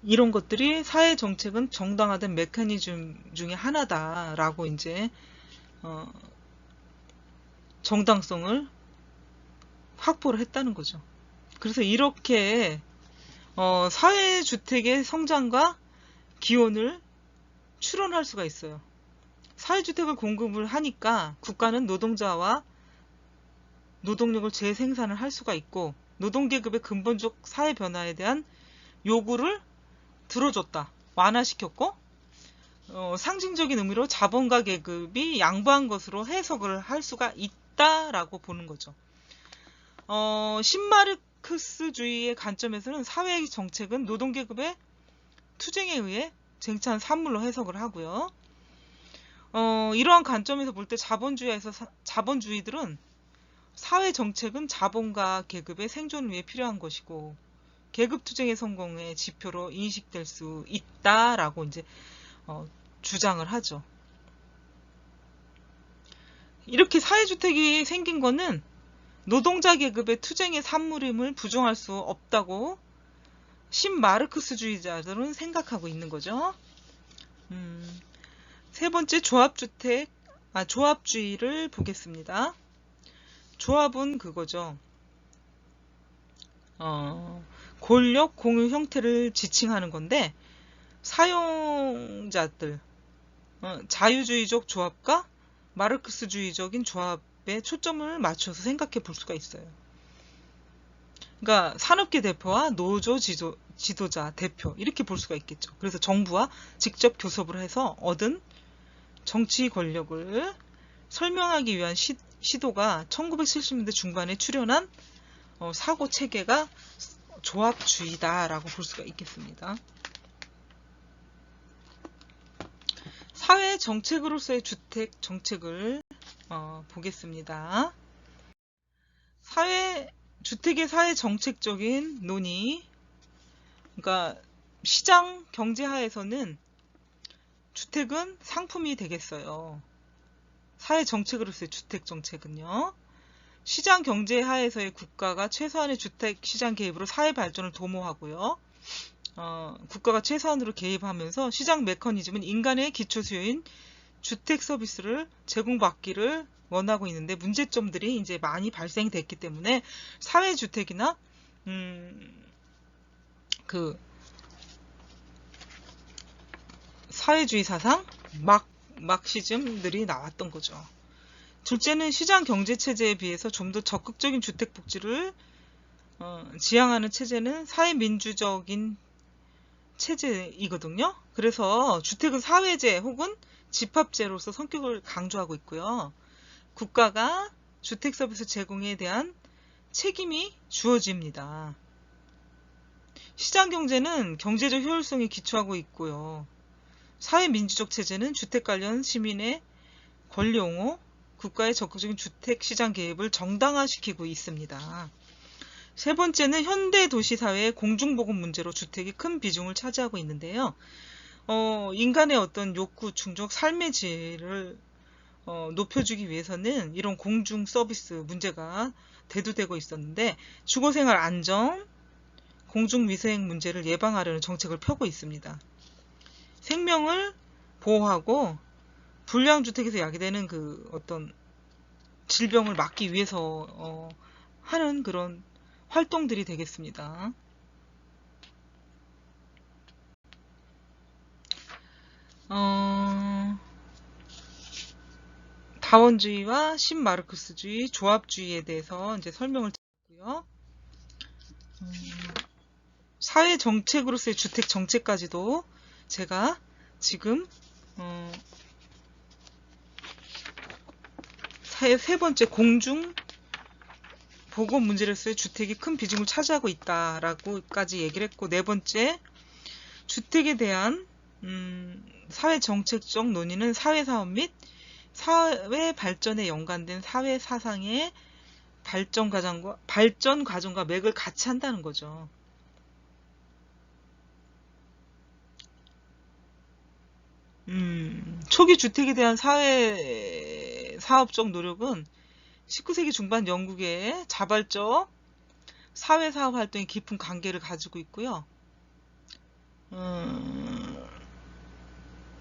이런 것들이 사회 정책은 정당화된 메커니즘 중에 하나다라고 이제 정당성을 확보를 했다는 거죠. 그래서 이렇게 사회주택의 성장과 기원을 추론할 수가 있어요. 사회주택을 공급을 하니까 국가는 노동자와 노동력을 재생산을 할 수가 있고, 노동계급의 근본적 사회 변화에 대한 요구를 들어줬다. 완화시켰고, 상징적인 의미로 자본가 계급이 양보한 것으로 해석을 할 수가 있다라고 보는 거죠. 신마르크스주의의 관점에서는 사회 정책은 노동계급의 투쟁에 의해 쟁취한 산물로 해석을 하고요. 이러한 관점에서 볼 때 자본주의들은 사회 정책은 자본가 계급의 생존을 위해 필요한 것이고, 계급 투쟁의 성공의 지표로 인식될 수 있다라고 이제 주장을 하죠. 이렇게 사회주택이 생긴 거는 노동자 계급의 투쟁의 산물임을 부정할 수 없다고 신마르크스주의자들은 생각하고 있는 거죠. 세 번째 조합주의를 보겠습니다. 조합은 그거죠. 권력 공유 형태를 지칭하는 건데, 사용자들, 자유주의적 조합과 마르크스주의적인 조합에 초점을 맞춰서 생각해 볼 수가 있어요. 그러니까 산업계 대표와 노조 지도자 대표 이렇게 볼 수가 있겠죠. 그래서 정부와 직접 교섭을 해서 얻은 정치 권력을 설명하기 위한 시도가 1970년대 중반에 출현한 사고 체계가 조합주의다라고 볼 수가 있겠습니다. 사회 정책으로서의 주택 정책을 보겠습니다. 주택의 사회 정책적인 논의, 그러니까 시장 경제하에서는 주택은 상품이 되겠어요. 사회 정책으로서의 주택 정책은요. 시장 경제 하에서의 국가가 최소한의 주택 시장 개입으로 사회 발전을 도모하고요. 국가가 최소한으로 개입하면서 시장 메커니즘은 인간의 기초 수요인 주택 서비스를 제공받기를 원하고 있는데, 문제점들이 이제 많이 발생됐기 때문에 사회주택이나 사회주의 사상, 막시즘들이 나왔던 거죠. 둘째는 시장 경제 체제에 비해서 좀 더 적극적인 주택 복지를 지향하는 체제는 사회민주적인 체제이거든요. 그래서 주택은 사회제 혹은 집합제로서 성격을 강조하고 있고요. 국가가 주택 서비스 제공에 대한 책임이 주어집니다. 시장 경제는 경제적 효율성에 기초하고 있고요. 사회민주적 체제는 주택 관련 시민의 권리 옹호, 국가의 적극적인 주택 시장 개입을 정당화시키고 있습니다. 세 번째는 현대 도시 사회의 공중보건 문제로 주택이 큰 비중을 차지하고 있는데요. 인간의 어떤 욕구, 충족, 삶의 질을 높여주기 위해서는 이런 공중 서비스 문제가 대두되고 있었는데, 주거생활 안정, 공중위생 문제를 예방하려는 정책을 펴고 있습니다. 생명을 보호하고 불량주택에서 야기되는 어떤 질병을 막기 위해서 하는 그런 활동들이 되겠습니다. 다원주의와 신마르크스주의, 조합주의에 대해서 이제 설명을 드렸고요. 사회 정책으로서의 주택 정책까지도 제가 지금 세 번째 공중 보건 문제로서의 주택이 큰 비중을 차지하고 있다라고까지 얘기를 했고, 네 번째 주택에 대한 사회 정책적 논의는 사회사업 및 사회 발전에 연관된 사회 사상의 발전 과정과 맥을 같이 한다는 거죠. 초기 주택에 대한 사회 사업적 노력은 19세기 중반 영국의 자발적 사회사업 활동에 깊은 관계를 가지고 있고요.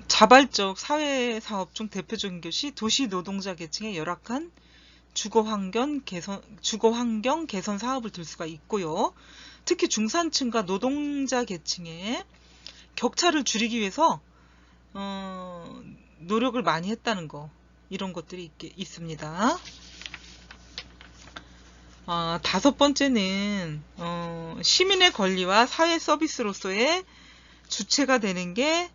자발적 사회사업 중 대표적인 것이 도시 노동자 계층의 열악한 주거환경 개선 사업을 들 수가 있고요. 특히 중산층과 노동자 계층의 격차를 줄이기 위해서 노력을 많이 했다는 거, 이런 것들이 있습니다. 다섯 번째는 시민의 권리와 사회 서비스로서의 주체가 되는 게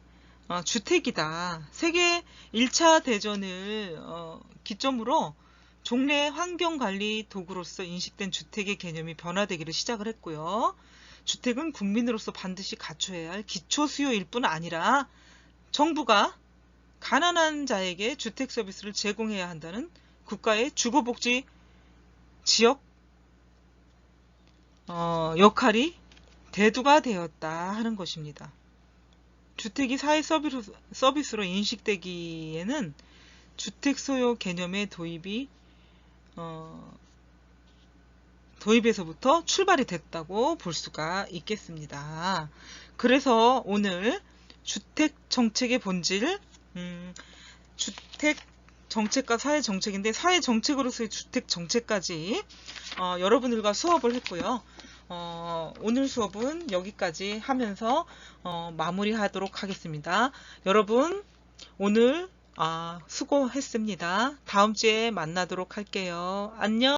주택이다. 세계 1차 대전을 기점으로 종래 환경관리 도구로서 인식된 주택의 개념이 변화되기를 시작을 했고요. 주택은 국민으로서 반드시 갖춰야 할 기초 수요일 뿐 아니라 정부가 가난한 자에게 주택 서비스를 제공해야 한다는 국가의 주거복지 지역 역할이 대두가 되었다 하는 것입니다. 주택이 사회 서비스로 인식되기에는 주택 소유 개념의 도입에서부터 출발이 됐다고 볼 수가 있겠습니다. 그래서 오늘 주택 정책의 본질, 주택 정책과 사회 정책인데, 사회 정책으로서의 주택 정책까지 여러분들과 수업을 했고요. 오늘 수업은 여기까지 하면서 마무리하도록 하겠습니다. 여러분 오늘 수고했습니다. 다음 주에 만나도록 할게요. 안녕.